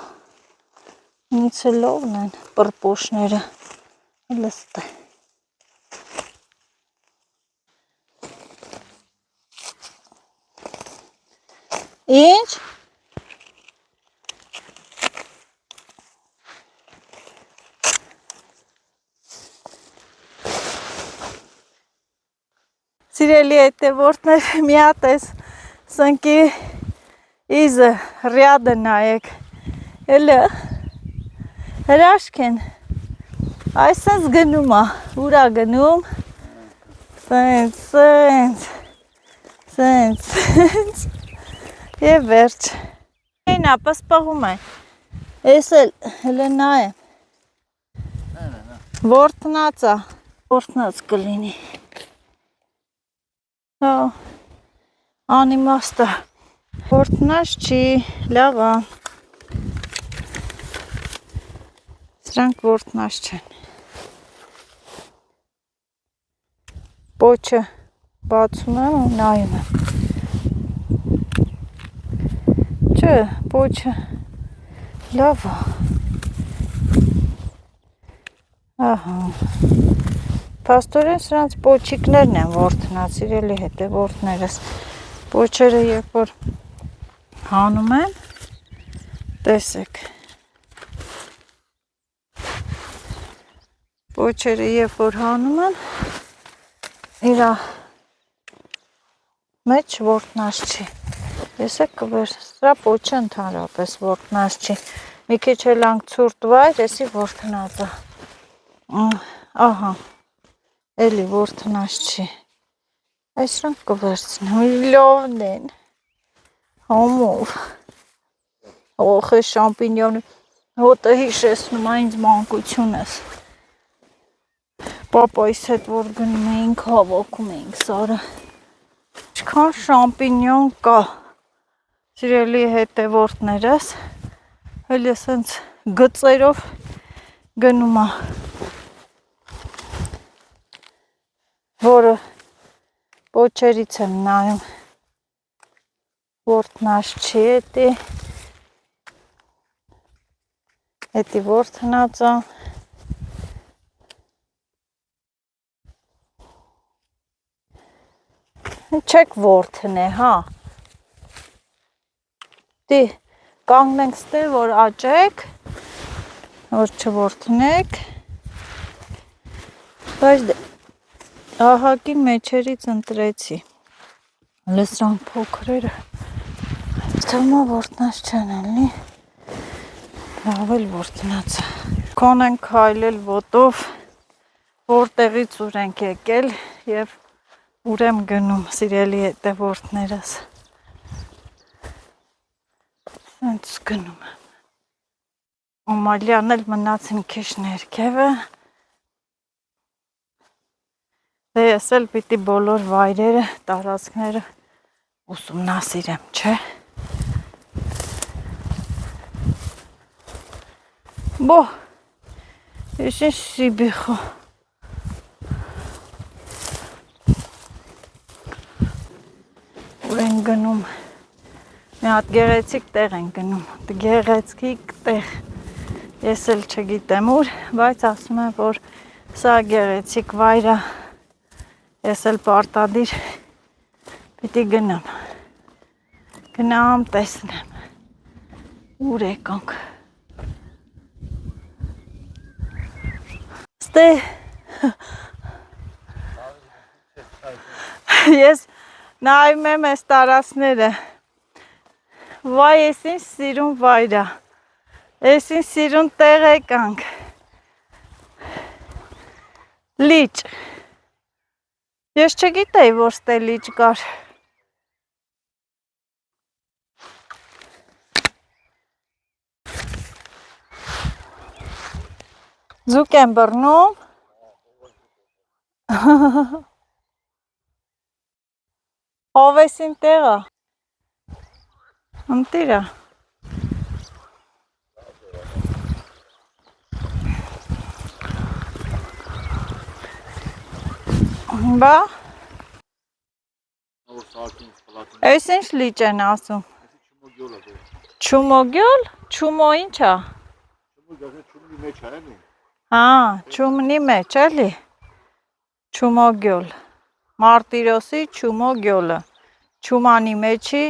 Ինձ լովն են պրպոշները։ Լստ է։ Ինչ? Սիրելի հետևորդներ, մի հատ էս սնկի իզը ռյադը նայեք, էլը հրաշք են, այսպես գնում է, ուրա գնում, սենց, և վերջ, էին ապսպաղում է, ես էլ հլը նայ եմ, որտնած կլինի, անիմաստը, որտնած չի, լավա, սրանք որտնած չեն, պոչը բացում եմ ու նայում եմ, չէ, պոչը լավա, ահա, փաստորեն սրանց պոչիկներն են որտնած, իրելի հետևորդներս, պոչերը երբ որ հանում եմ, տեսեք, պոչերը երբ որ հանում եմ, իրա մեջ որտնած չի, տեսեք կվեր, սրա պոչը ընդհանրապես որտնած չի, մի քիչ էլանք ցուրտ վայր, եսի որտնած է, ահա, էլի որտնած չի, այս սրանք կվերցնեմ, լովն են, համով, օխ է շամպինյոնը, հոտը հիշեցնում է ինձ մանկությունս, պապայիս հետ որ գնում էինք, հավաքում էինք սարը, ինչքան շամպինյոն կա, սիրելի հետևորդներս, հել ես հենց գծերով գնում է, որը պոչերից եմ նայում, որտնած չի էտի որտնած է, չեք որթնե, հա, դի կանգնենք ստե, որ աճեք, որ չորթնեք, բայց ահագին մեջերից ընտրեցի, լսրանք փոքրերը, թմա որտնած չեն էլի, լավ էլ որտնած է, քոն ենք հայլել ոտով, որտեղից ուր ենք եկել և ուր եմ գնում, սիրելի հետևորդներս, սենց գնում եմ, Ամալյան էլ մնաց մի քիչ ներքևը, դե ես էլ պիտի բոլոր վայրերը, տարածքները ուսումնասիրեմ, չէ։ Բո, ես ինչ սիբիխո։ Ուր են գնում, մի հատ գեղեցիկ տեղ են գնում, գեղեցիկ տեղ, ես էլ չգիտեմ ուր, բայց ասում եմ, որ սա գեղեցիկ վայրը, ես էլ պարտադիր պիտի գնամ, գնամ տեսնեմ, ուր եկանք, ստե, ես նայում եմ ես տարածները, վայ ես ինչ սիրուն վայրա, ես ինչ սիրուն տեղ եկանք, լիճ, ես չգիտեի, որ ստե լիճ կար, ձուկ եմ բռնում, հովեսին տեղը, ընտիրա, բա, այս ինչ լիճ են ասում, Չումոգյոլ, չումո ինչ է։ Չումի մեջ է, էլի։ Հա, չումնի մեջ էլի։ Չումոգյոլ։ Մարտիրոսի չումոգյոլը։ Չումանի մեջի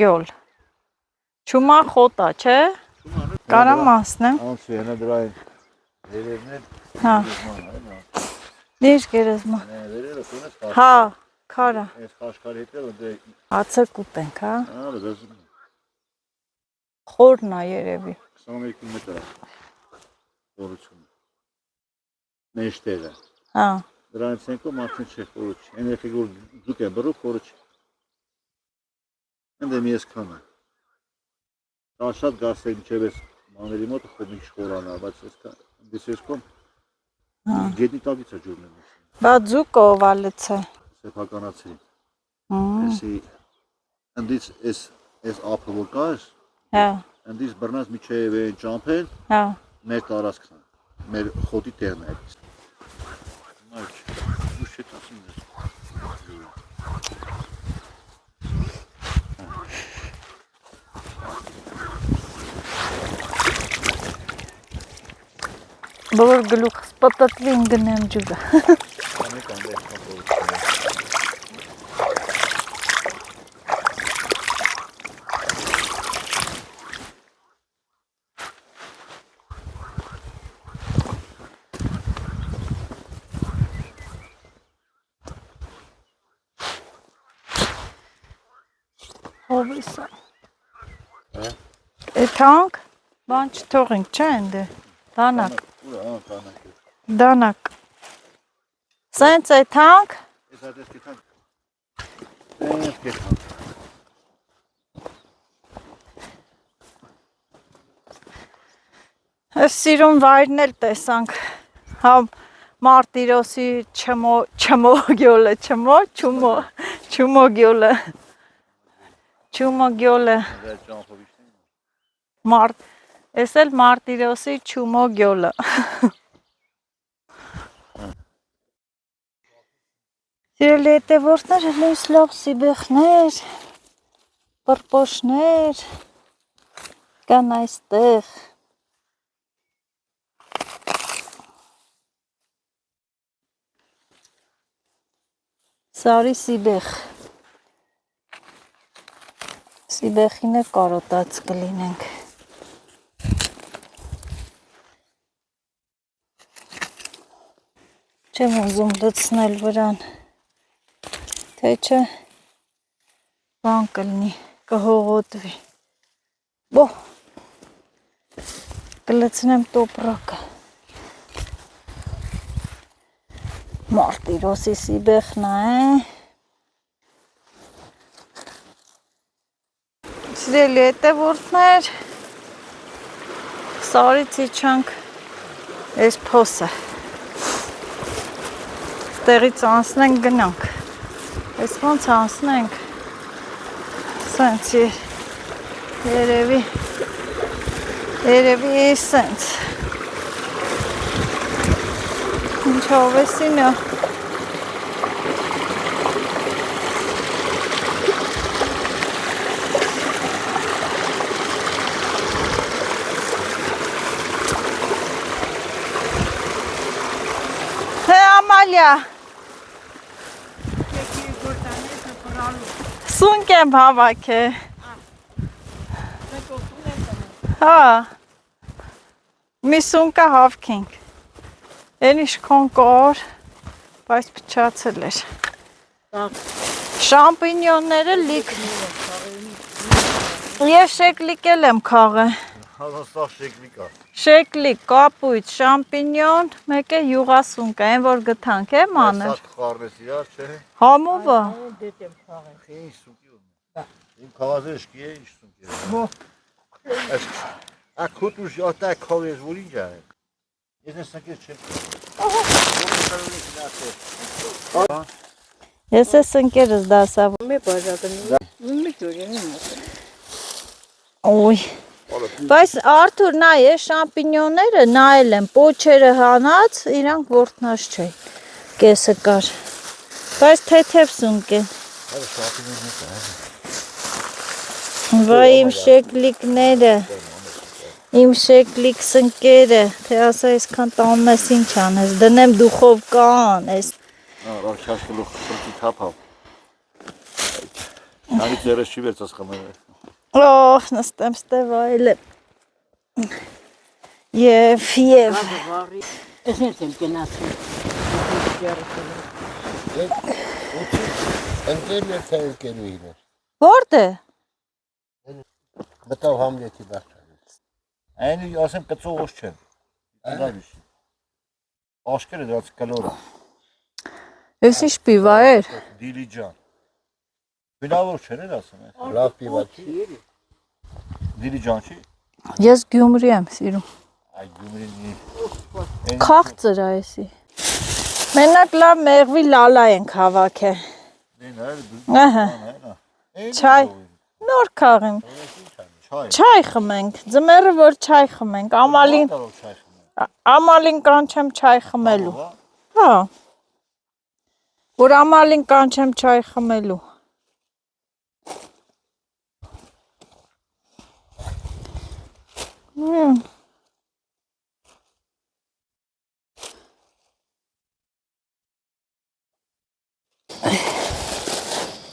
գյոլ։ Չումա խոտա, չէ։ Կարամ ասնեմ։ Անցի հենա դրային վերևներ Հա։ Դիշ գերեզման։ վերևը կունես խաշկար։ Հա, քարա։ Այս խաշկարի հետևը դե Հացը կուտենք, հա։ հա, դες Խորն է երևի։ 22 մետր է խորությունը։ Մեջտեղը։ Հա։ Դրանից ենքով մարդին չէ խորը չի։ Այն եղեք որ ձուկ է բռու խորը չի։ Ընդ եմ ես քանը։ Դա շատ գասեր մինչև ես մաների մոտը խոր մի խորանա, բայց ես կոմ գետնի տակից է ջուրն եմ։ Բա ձուկը օվալից է։ Սեփականացրի։ Էսի ընդից էս ափը որ կա, Հա։ ընդից բռնած միջև այն ճամփեն, Հա։ մեր տարածքն է, մեր խոտի տեղն է։ Մայր, ուշ չեք ասում ես։ Բոլոր գլուխս պատատվին գնեմ ջուրը։ Ամեկ անդեղ կապորություն է։ Հովիսա։ Էթանք, բան չթողենք, չէ ընդե։ Դանակ, Ուրա, կանակ է։ դանակ։ Սենց էթանք, Ես այդ ես կեթանք։ Ես կեթանք։ այս սիրուն վայրն էլ տեսանք, հա Մարտիրոսի չմո գյոլը, չումո գյոլը, Դա ճամփով իշտեն։ Ես էլ Մարտիրոսի չումո գյոլը։ Սիրելի հետևորդներ, լույս լավ սիբեխներ, պրպոշներ, կան այստեղ։ Սարի սիբեխ։ Սիբեխին է կարոտած կլինենք։ Չեմ ուզում լցնել վրան, թե չէ բան կլինի, կհողոտվի։ Բո, կլցնեմ տոպրակը։ Մարտիրոսի սիբեխն է։ Սիրելի հետևորդներ, Սարից իջանք այս փոսը։ Ստեղից անցնենք գնանք։ Այս ոնց անցնենք։ Սենց երևի սենց։ Ինչ հավեսին է։ Հե Ամալիա, սունկ եմ հավաք է։ Հա, մի սունկա հավքենք։ Են իշքոն կոր, բայց պչացել էր։ Շամպինյոնները լիք։ Ես շեկլիկ էլ եմ քաղը։ Հազասաղ շեկլիկ է։ Շեկլիկ, կապույտ, շամպինյոն, մեկ է յուղասունկ է, այն որ գտանք է մանր։ Սա խարնես իրար, չէ։ Համովը։ Դետ եմ քաղել։ Ինչ սուկի ունի։ Իմ քաղազեշկի է, ինչ սուկի է։ Ակուտ ուժ ատա քաղես որ ինչ է։ Ես ես սակես չեմ։ Ես ես ընկերս դասավ։ Մի բաժակն մի ջուրին Ոյ։ Բայց Արթուր նայ է շամպինյոնները նայել եմ, պոչերը հանած, իրանք ворտնած չէ։ Կեսը կար։ Բայց թեթև սունկ է։ Վայ իմ շեկլիկները, իմ շեկլիկ սնկերը, թե ասա այսքան տանում ես ինչ անես, դնեմ դուխովկան, ես Ռավ չաշկլուխ պրտի թապավ։ Նանի ձերս չի վերցած խմել։ օհ, նստեմ ստև այլ և Ես ես եմ գնացել։ Ընկերն էր թե ընկերուհին էր։ Որդ է, Մտավ Համլետի բարձրից։ Այն ասեմ կծողոս չեն։ Աշկերը դրած կլորը։ ես ինչ պիվա էր, Դիլիջան։ Բինավոր չեր էր ասում է։ Լավ պիվա չի։ Դիլիջան չի։ ես գյումրի եմ սիրում, Այ գումրին կաղծր այսի, մենակ լավ մեղվի լալա ենք հավաք է, ահա, չայ, նոր կաղիմ, չայ խմենք, ձմերը որ չայ խմենք, ամալին կանչեմ չայ խմելու, հա, որ ամալին կանչեմ չայ խմելու,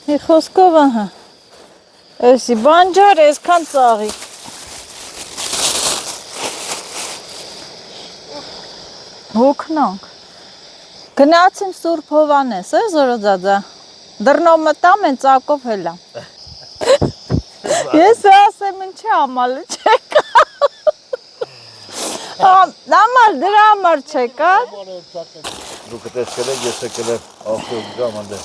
Մի խոսքով ահա, էսի բանջար այսքան ծաղի, հոգնանք, գնացին Սուրբ Հովանես, զորոձածա, դռնով մտամ են ծակով հելամ, ես ասեմ ինչի ամալը չեկա, ամալ դրա համար չեկա, Դուք տեսել եք, ես եկել եմ ավտոբուսով անդե։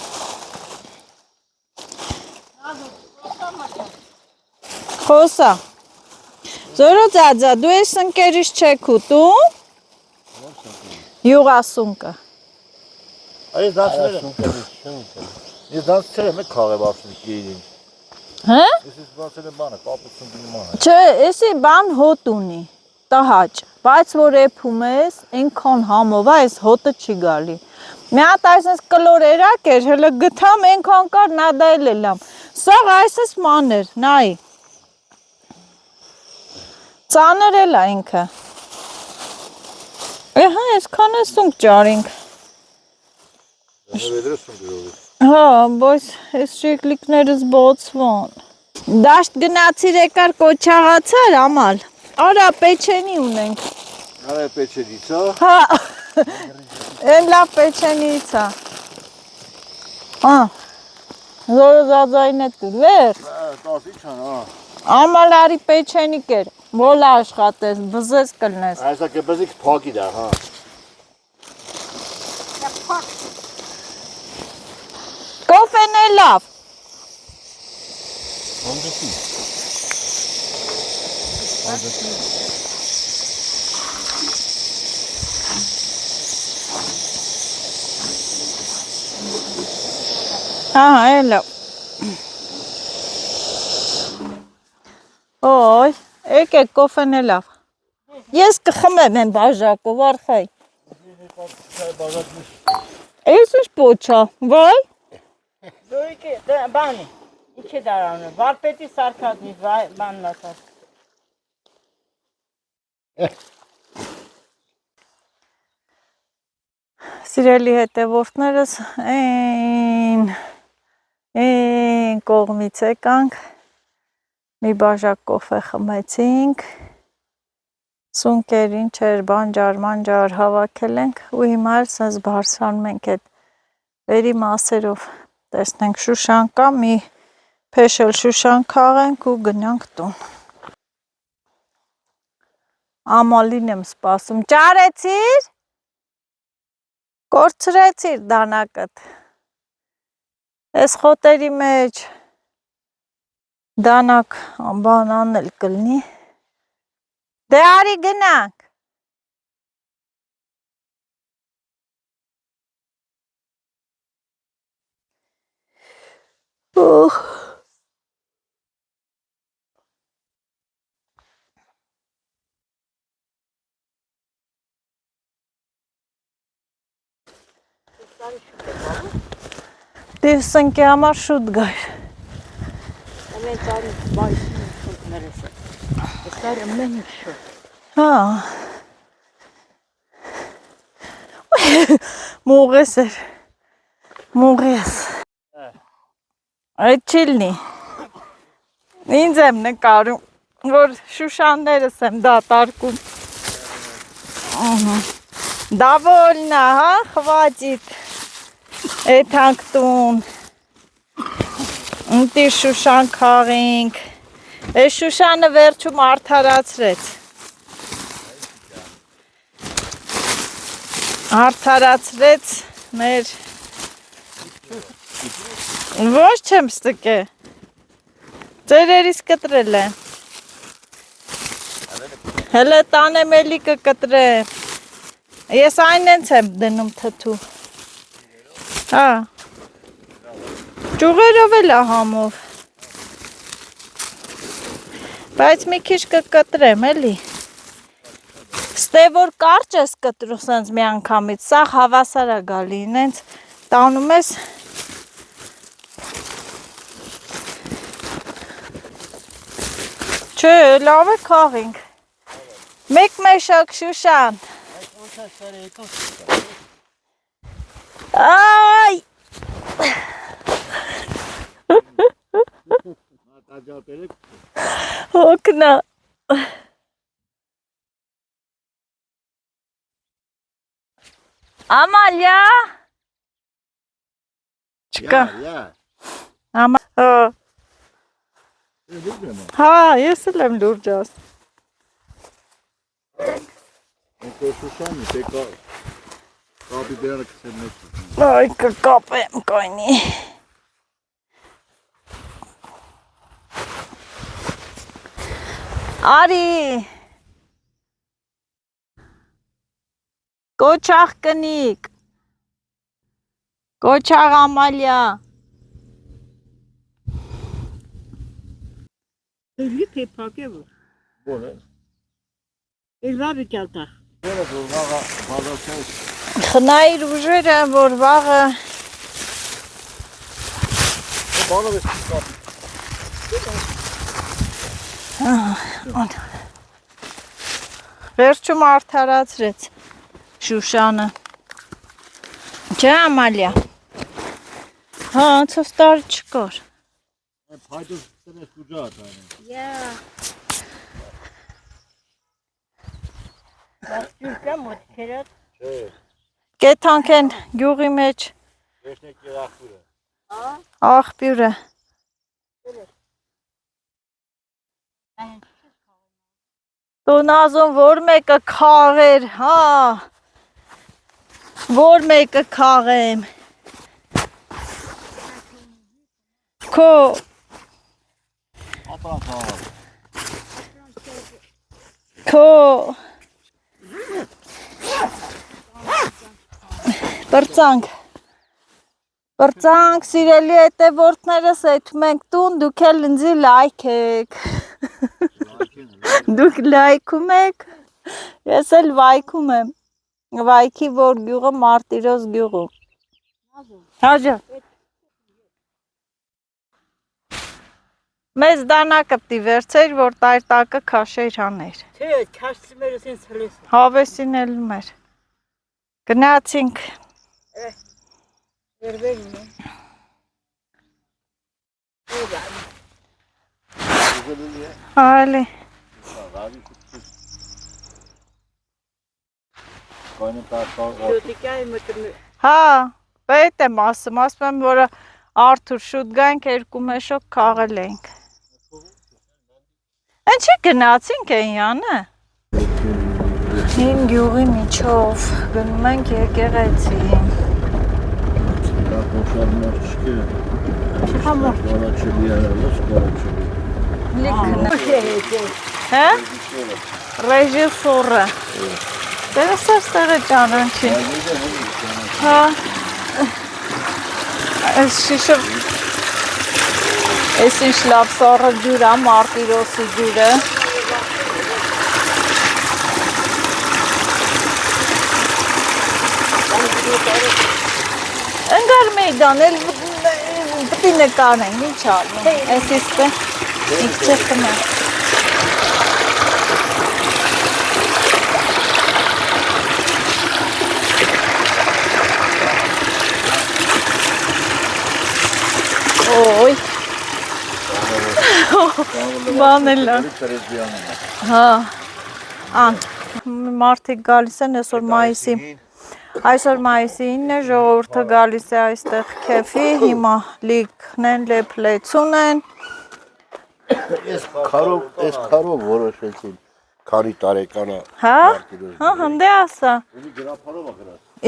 խոսա, զորոձածա, դու ես ընկերիս չեք ուտում, յուղասունկը, Այս դասները։ Ես դասել եմ քաղև ապսնիկին։ հը? Ես դասել եմ բանը, կապուցուն դիման։ Չէ, էսի բան հոտ ունի, տահաճ, բայց որ էփում ես, ինքան համով, այս հոտը չի գալի, մի հատ այսպես կլոր երակ էր, հլը գթամ, ինքան կար, նադայել էլամ, սաղ այսպես մաներ, նայի, ծանր էլ է ինքը, հա, այսքան է սունկ ճարինք, հա, բայց այս շեկլիկներս բոցվան, դաշտ գնացիր եկար կոչաղացար, ամալ, արա պեչենի ունենք, Արա պեչենից, հա։ հա, են լավ պեչենից է, հա, զորոզածային է տուլեր, Տասի չան, հա։ ամալ արի պեչենի կեր, ոլա աշխատես, բզես կլնես, Այսա կպեզիք փակի դա, հա։ կոֆեն է լավ, ահա, է լավ, ոյ, եկեք կոֆեն է լավ, ես կխմեմ են բաժակով, արխայ, ես ինչ պոչա, վայ, Զորիկի, բանի, ինչ է դարանը, վարպետի սարկազմի բանն ասած։ Սիրելի հետևորդներս, այն կողմից եկանք, մի բաժակ կոֆե խմեցինք, սունկեր ինչ էր, բանջար հավաքել ենք ու հիմա էլ սենց բարձրանում ենք այդ վերի մասերով, տեսնենք շուշան կա, մի փեշել շուշան քաղենք ու գնանք տուն։ Ամալին եմ սպասում, ճարեցիր, կորցրեցիր դանակըտ, ես խոտերի մեջ դանակ բան անել կլնի, դե արի գնանք, դե սնկի համար շուտ գար, ամեն տարի մայիսին ընդներես է։ Այստեղ ամեն ինչ շո։ Հա։ Մուղես էր։ Մուղես։ Այդ չի լինի։ Ինձ եմ նկարում, որ շուշաններս եմ դատարկում։ Довольно, հա, хватит։ Էթանք տուն։ Ընտի շուշան քաղենք։ Է շուշանը վերջում արդարացրեց։ Արդարացրեց մեր ոչ չեմ ստկե։ Ձերերիս կտրել է։ Հələ տանեմ էլի կկտրե։ Ես այն ենք եմ դնում թթու։ Հա։ Ճուղերով էլ է համով։ Բայց մի քիչ կկտրեմ էլի։ Ստե որ կարճ ես կտրու սենց մի անգամից, սաղ հավասար է գալի, ինենց տանում ես Չէ, լավ է քաղենք։ Մեկ մեշակ շուշան։ Այ Հոգնա։ Ամալյա։ Չկա։ Հա, ես էլ եմ լուրջաս։ Այ կկապեմ կայնի։ Արի։ Կոչաղ կնիկ։ Կոչաղ Ամալյա։ Լի փեփակե որ։ Որ է։ Էլվաբի կալտա։ Դերը որ վաղը բազացած։ Խնայիր ուժերը, որ վաղը Բանով ես կապի։ վերջում արդարացրեց Շուշանը։ Չէ Ամալյա։ Հա, ցած տարի չկար։ Փայտուս տենես կուջա տանը։ Yeah. Բայց ջուրկա մոտքերդ։ Չէ, Կեթանք են գյուղի մեջ վերջնեք երախուրը։ աղբյուրը։ Տոնազոն որ մեկը քաղեր, հա։ Որ մեկը քաղեմ։ Քո Ապրանք հաղավ։ Քո Բրծանք Բրծանք սիրելի հետևորդներս եթում ենք տուն, դուք էլ ինձի լայք եք։ Դուք լայքում եք, ես էլ վայքում եմ։ Վայքի որ գյուղը Մարտիրոս գյուղը։ Հաջա։ Մեզ դանակը պտի վերցեր, որ տայր տակը քաշեր հաներ։ Չէ, քաշցիմերը սենց հլես։ Հավեսին էլ մեր։ Գնացինք։ Երբերին է։ Այլի։ Դոտիկայի մտնում։ Հա, պետ եմ ասում եմ, որ Արթուր շուտ գանք երկու մեշոք քաղել ենք։ Ինչի գնացինք Ենյանը։ Հին գյուղի միջով գնում ենք եկեղեցի։ Լիքն է։ Ռեժիսորը։ Դերս ստեղը ճանաչին։ Հա։ Այս շիշը Այս ինչ լավ սառը ջուր է, Մարտիրոսի ջուրը։ Ընկար մեյդան, էլ պետք է նկարենք, ինչ ալու։ Այս իսկը իքչը խմա։ Օй։ Բանելան։ Հա։ Ան մարդիկ գալիս են այսօր մայիսի։ Այսօր մայիսի 9-ը ժողովուրդը գալիս է այստեղ քեֆի, հիմա լիքն են, լեփլեցուն են։ Ես քարով որոշեցին քանի տարեկան է։ Հա? Հա, հնդե ասա։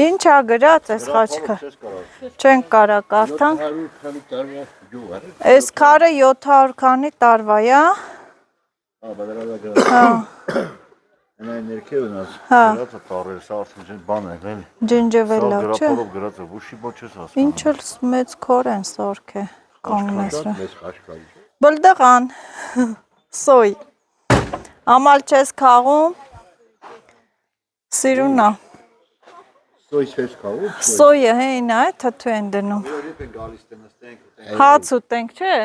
Ինչա գրած այս խաչքը։ Չենք կարա կարդան։ 100 քանի տարվա գյուղ է։ Այս քարը 700 քանի տարվա է։ Հա, բادرալա գրած։ Հա։ Այն ներքևն է, Հա։ գրածը տառել, սա արդեն բան է, էլի։ Ջնջվելա, չէ։ Գրապորով գրածը, ոչի ոչ ես ասում։ Ինչ էլ մեծ քոր են սորքե կողմեսը։ Մեզ խաշկալի։ Բլդղան։ Սոյ։ Ամալ չես քաղում։ Սիրունա։ Սոյ չես խաղում։ Սոյը հեին է, թթու են դնում։ Երբ են գալիս տենստենք ու Հաց ուտենք, չէ։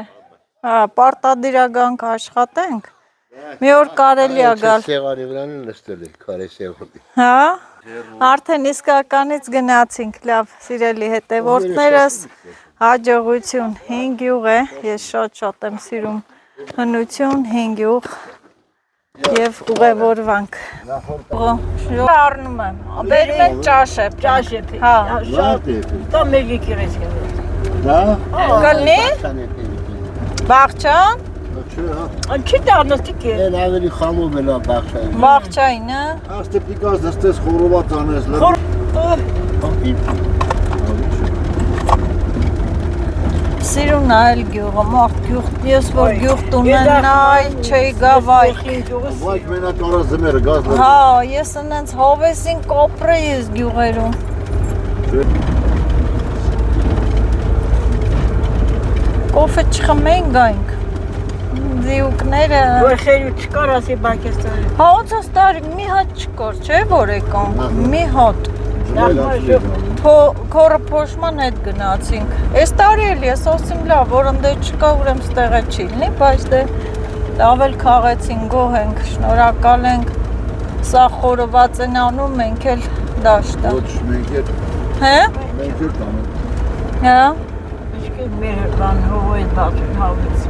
Հա, պարտադիրագանք աշխատենք։ Մի օր կարելի է գալ։ Սեղանի վրան նստել է, քարե սեղանի։ Հա։ Արդեն իսկականից գնացինք, լավ, սիրելի հետևորդներս, հաջողություն 5 յուղ է, ես շատ եմ սիրում հնություն 5 յուղ եւ ուղևորվանք։ Առնում եմ, բերում եմ ճաշեպ։ Հա։ Դա մեր եկեղեցի։ Դա։ Կլնի։ Բաղջան։ Չի դառնալիք է։ Են ավելի խամով էլա բախշային։ Բաղջայինը։ Աստեպիկած դստես խորոված անես, լավ։ Սիրուն այլ գյուղը, մարդ գյուղ, ես որ գյուղ տունեն նայ, չէի գավայ։ Վայք մենակ արա զմերը, գազ լավ։ Հա, ես ընենց հովեսին կոպրե ես գյուղերում։ Կոֆե չխմենք գայինք։ Ձիուկները։ Որ խերու չկար, ասի բակեստանի։ Հա, ոնց տարի մի հատ չկար, չէ՞ որ եկան, մի հատ։ Քորը փոշման հետ գնացինք։ Այս տարի էլ ես ասում լավ, որ ընդե չկա, ուրեմն ստեղը չի լինի, բայց դե լավ էլ քաղեցին, գոհ ենք, շնորհակալ ենք։ Սա խորոված են անում, մենք էլ դաշտա։ Ոչ, մենք էլ։ Հե՞։ Մենք էլ տանում։ Հա։ Ինչքե մեր բան հովոյ բացում հավից։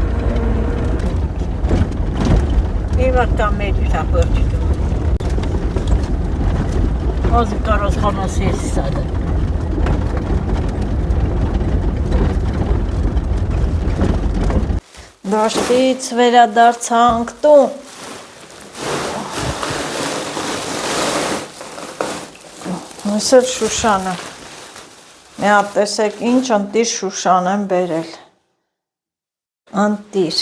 Իվարտա մեր շապորտի։ Ոզ կարոս խանասի սադը։ Դաշտից վերադարձանք տուն։ Այսօր Շուշանը։ Մի հատ տեսեք ինչ ընտիր Շուշան եմ բերել։ Ընտիր։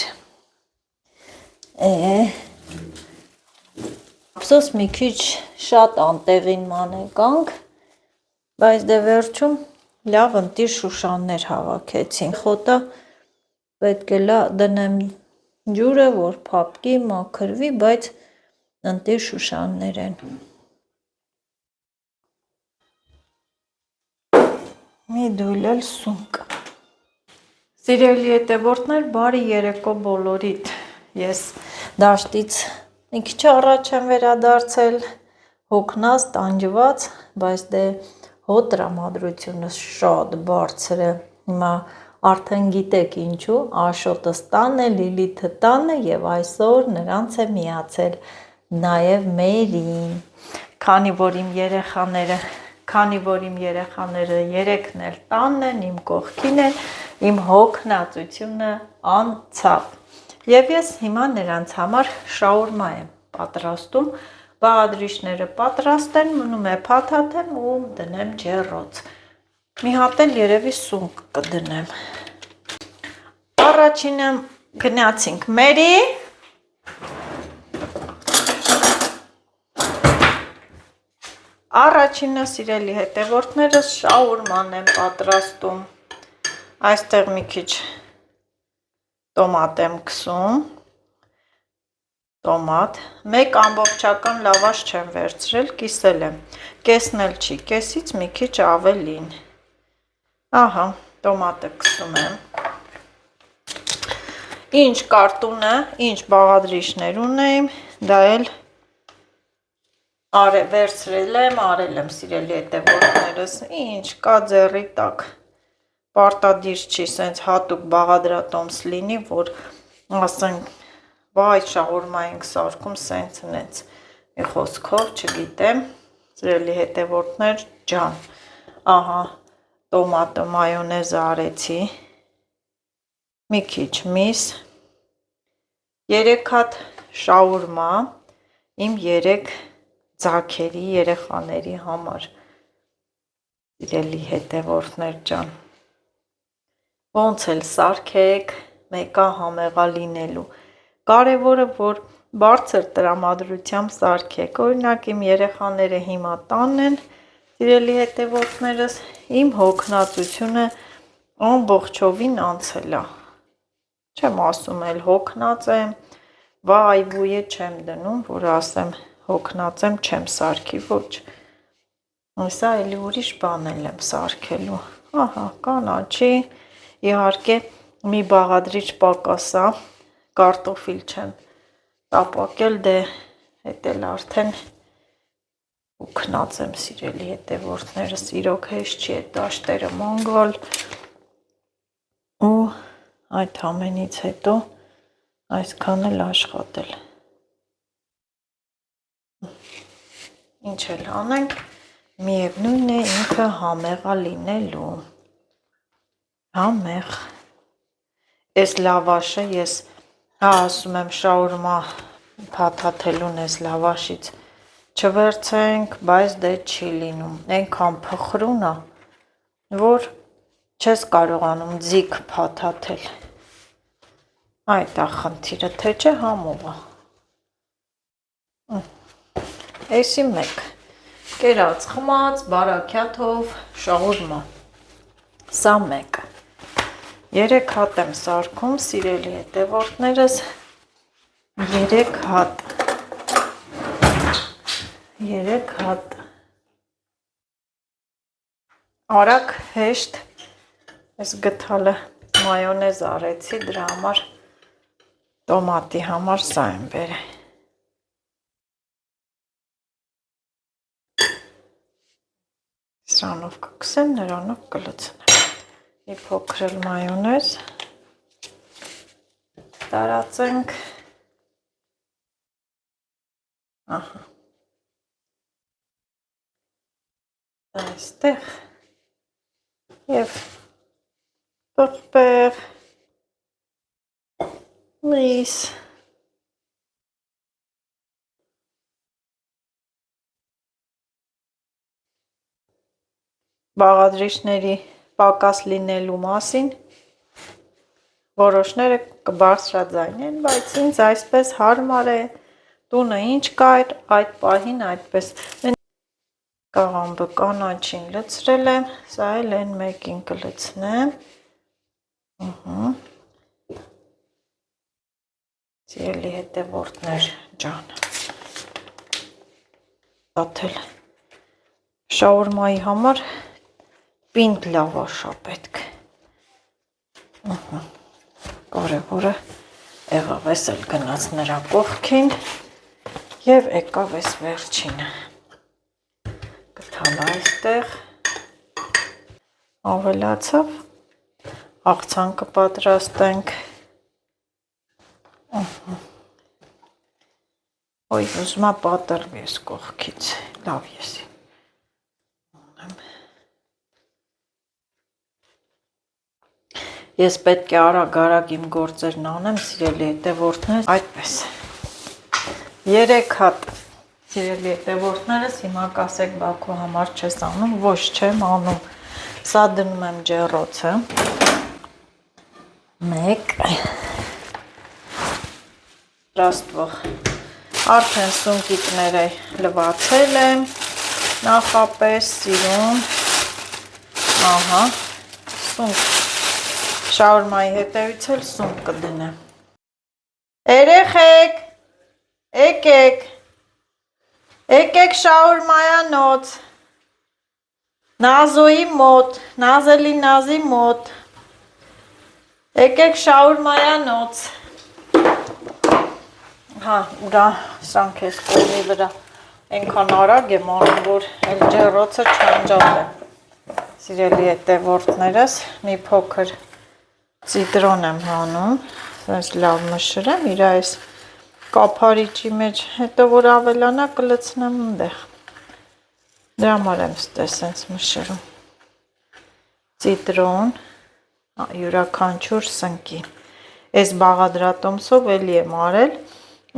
Ափսոս մի քիչ շատ անտեղին մանեկանք, բայց դե վերջում լավ ընտիր Շուշաններ հավաքեցին։ Խոտը պետք է դնեմ ջուրը, որ փափկի, մաքրվի, բայց ընտիր Շուշաններ են։ Մի դույլ էլ սունկ։ Սիրելի հետևորդներ, բարի երեկո բոլորիդ։ Ես դաշտից մի քիչ առաջ եմ վերադարձել, հոգնած, տանջված, բայց դե հոտ տրամադրությունը շատ բարձր է։ Հիմա արդեն գիտեք ինչու, Աշոտս տան է, Լիլիթը տան է եւ այսօր նրանց է միացել նաեւ Մերին։ Քանի որ իմ երեխաները երեքն էլ տանն են, իմ կողքին են, իմ հոգնածությունը անցավ։ Եվ ես հիմա նրանց համար շաուրմա եմ պատրաստում, բաղադրիչները պատրաստ են, մնում է փաթաթեմ ու դնեմ ջեռոց։ Մի հատ էլ երևի սունկ կդնեմ։ Առաջինը գնացինք Մերի։ Առաջինը սիրելի հետևորդներս շաուրման եմ պատրաստում։ Այստեղ մի քիչ տոմատ եմ քսում, տոմատ, մեկ ամբողջական լավաշ չեմ վերցրել, կիսել եմ, կեսն էլ չի, կեսից մի քիչ ավելին, ահա, տոմատը քսում եմ, Ինչ կարտունը, ինչ բաղադրիչներ ունեիմ, դա էլ վերցրել եմ, արել եմ սիրելի հետևորդներս, ինչ կա ձեռի տակ, պարտադիր չի, սենց հատուկ բաղադրատոմս լինի, որ ասենք, վայ շաղորմա ենք սարքում, սենց նենց, մի խոսքով, չգիտեմ, սիրելի հետևորդներ ջան, ահա, տոմատը մայոնեզը արեցի, մի քիչ միս, 3 հատ շաուրմա, իմ 3 ձագերի երեխաների համար, սիրելի հետևորդներ ջան, ոնց էլ սարքեք, մեկա համեղա լինելու, կարևորը, որ բարձր տրամադրությամբ սարքեք, օրինակ իմ երեխաները հիմա տանն են, սիրելի հետևորդներս, իմ հոգնածությունը ամբողջովին անցել է, չեմ ասում էլ հոգնած եմ, վայ վույե չեմ դնում, որ ասեմ հոգնած եմ, չեմ սարքի, ոչ, սա էլի ուրիշ բան եմ սարքելու, ահա, կանաչի, իհարկե մի բաղադրիչ պակասա, կարտոֆիլ չեմ տապակել, դե էդ էլ արդեն հոգնած եմ սիրելի հետևորդներս, իրոք հեշտ չի էդ դաշտերը ման գալ ու այդ ամենից հետո այսքան էլ աշխատել։ Ինչ էլ անենք, միևնույն է ինքը համեղա լինելու, համեղ, ես լավաշը ես ասում եմ շաուրմա փաթաթելուն ես լավաշից չվերցենք, բայց դե չի լինում, ենքան փխրուն է, որ չես կարողանում ձիգ փաթաթել, այդ է խնդիրը, թե չէ համով է, էսի մեկ, կերած խմած, բարաքյաթով շաուրմա, սա մեկ, 3 հատ եմ սարքում, սիրելի հետևորդներս, 3 հատ, արագ հեշտ, ես գթալը մայոնեզ արեցի, դրա համար տոմատի համար սա եմ բերել, սրանով կքսեմ, նրանով կլցնեմ, մի փոքր էլ մայոնեզ, տարածենք, ահա, այստեղ, և պղպեղ, միս, բաղադրիչների պակաս լինելու մասին, որոշները կբարձրաձայնեն, բայց ինձ այսպես հարմար է, տունը ինչ կար, այդ պահին այդպես, կաղամբը կանաչին լցրել եմ, սա էլ են մեկին կլցնեմ, սիրելի հետևորդներ ջան, ատել շաուրմայի համար պինդ լավաշա պետք, կարևորը եղավ ես էլ գնաց նրա կողքին և եկավ ես վերջինը, գթալ այստեղ, ավելացավ, աղցան կպատրաստենք, ոյ ուզմա պատրվի ես կողքից, լավ եսի, ես պետք է արագ իմ գործերն անեմ, սիրելի հետևորդներ, այդպես, 3 հատ, սիրելի հետևորդներս, հիմա կասեք Բաքու համար չես անում, ոչ չեմ անում, սա դնում եմ ջեռոցը, 1, ռաստվող, արդեն սունկիկները լվացել եմ, նախապես սիրուն, ահա, սունկ, շաուրմայի հետևից էլ սունկ կդնեմ, երեխեք, եկեք շաուրմայանոց, Նազոյի մոտ, Նազելի Նազի մոտ, եկեք շաուրմայանոց, Հա, ուրա սրանք ես կողմի վրա ենքան արագ եմ անում, որ էլ ջեռոցը չանջատ է։ Սիրելի հետևորդներս, մի փոքր ծիտրոն եմ հանում, սենց լավ մշրեմ, իր այս կափարիչի մեջ, հետո որ ավելանա կլցնեմ ընդեղ։ Դրա համար եմ սենց մշրում։ Ծիտրոն, յուրաքանչյուր սնկի։ Այս բաղադրատոմսով էլի եմ արել,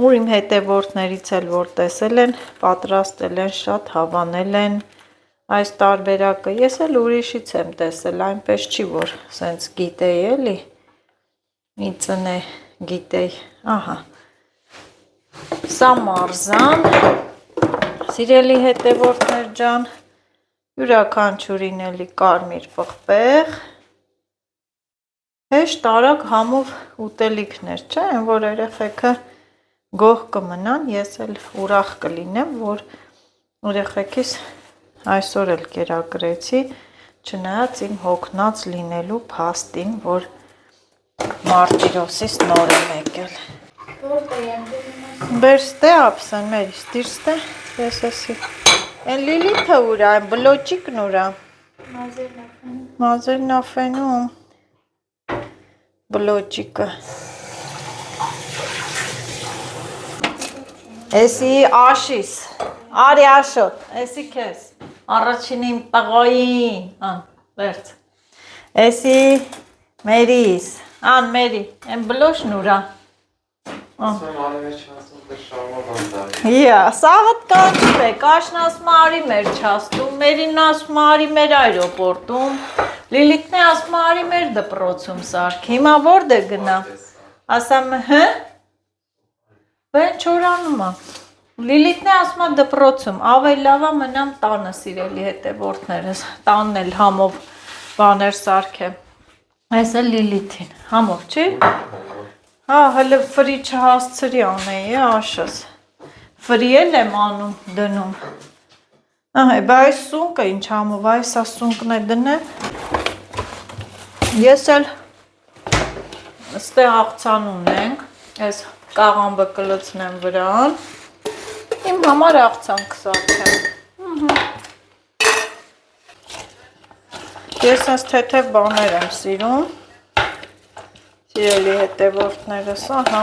որ իմ հետևորդներից էլ որ տեսել են, պատրաստել են, շատ հավանել են այս տարբերակը, ես էլ ուրիշից եմ տեսել, այնպես չի, որ սենց գիտեի էլի, մի ծնե գիտեի, ահա, սա մարզան, սիրելի հետևորդներ ջան, յուրաքանչյուրին էլի կարմիր պղպեղ, հեշտ արագ համով ուտելիքներ, չէ, որ երեխեքը գոհ կմնան, ես էլ ուրախ կլինեմ, որ երեխեքիս այսօր էլ կերակրեցի, չնայած իմ հոգնած լինելու փաստին, որ Մարտիրոսից նոր եմ եկել։ Բերստե ապսեն, մերիս, դիրստե, ես էսի։ Են լիլիթը ուրա, են բլոճիկն ուրա։ Մազերն աֆենում։ Բլոճիկը։ Էսի աշիս, արի աշոտ, էսի քեզ, առաջին իմ տղային, վերց, էսի մերիս, մերի, են բլոշն ուրա, սաղըտ կանչվ է, կաշն ասմա արի մեր չաստում, մերին ասմա արի մեր այրոպորտում, լիլիքն է ասմա արի մեր դպրոցում սարք, հիմա որդ է գնա, ասամ հը, բեն չորանում է, լիլիքն է ասմա դպրոցում, ավելի լավա մնամ տանը սիրելի հետևորդներս, տանն էլ համով բաներ սարք է, այս է լիլիթին, համով չի, հա, հլը վրի չհասցրի անեի, աշս, վրի էլ եմ անում դնում, բա այս սունկը ինչ համով, այս սունկն է դնեմ, ես էլ ստեղ աղցան ունենք, ես կաղամբը կլցնեմ վրան, իմ համար աղցան կսարքեմ, ես այս թեթև բաներ եմ սիրում, սիրելի հետևորդներս, ահա,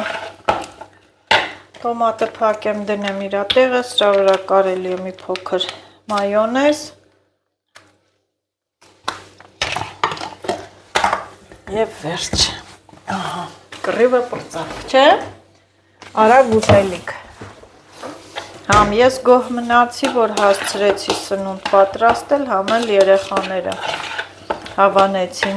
տոմատը փակ եմ դնեմ իրա տեղը, սրա վրա կարելի է մի փոքր մայոնեզ և վերջ, ահա, կռիվը պրծավ, չէ, արագ ուտելիք, համ ես գոհ մնացի, որ հասցրեցի սնունդ պատրաստել, համ էլ երեխաները հավանեցին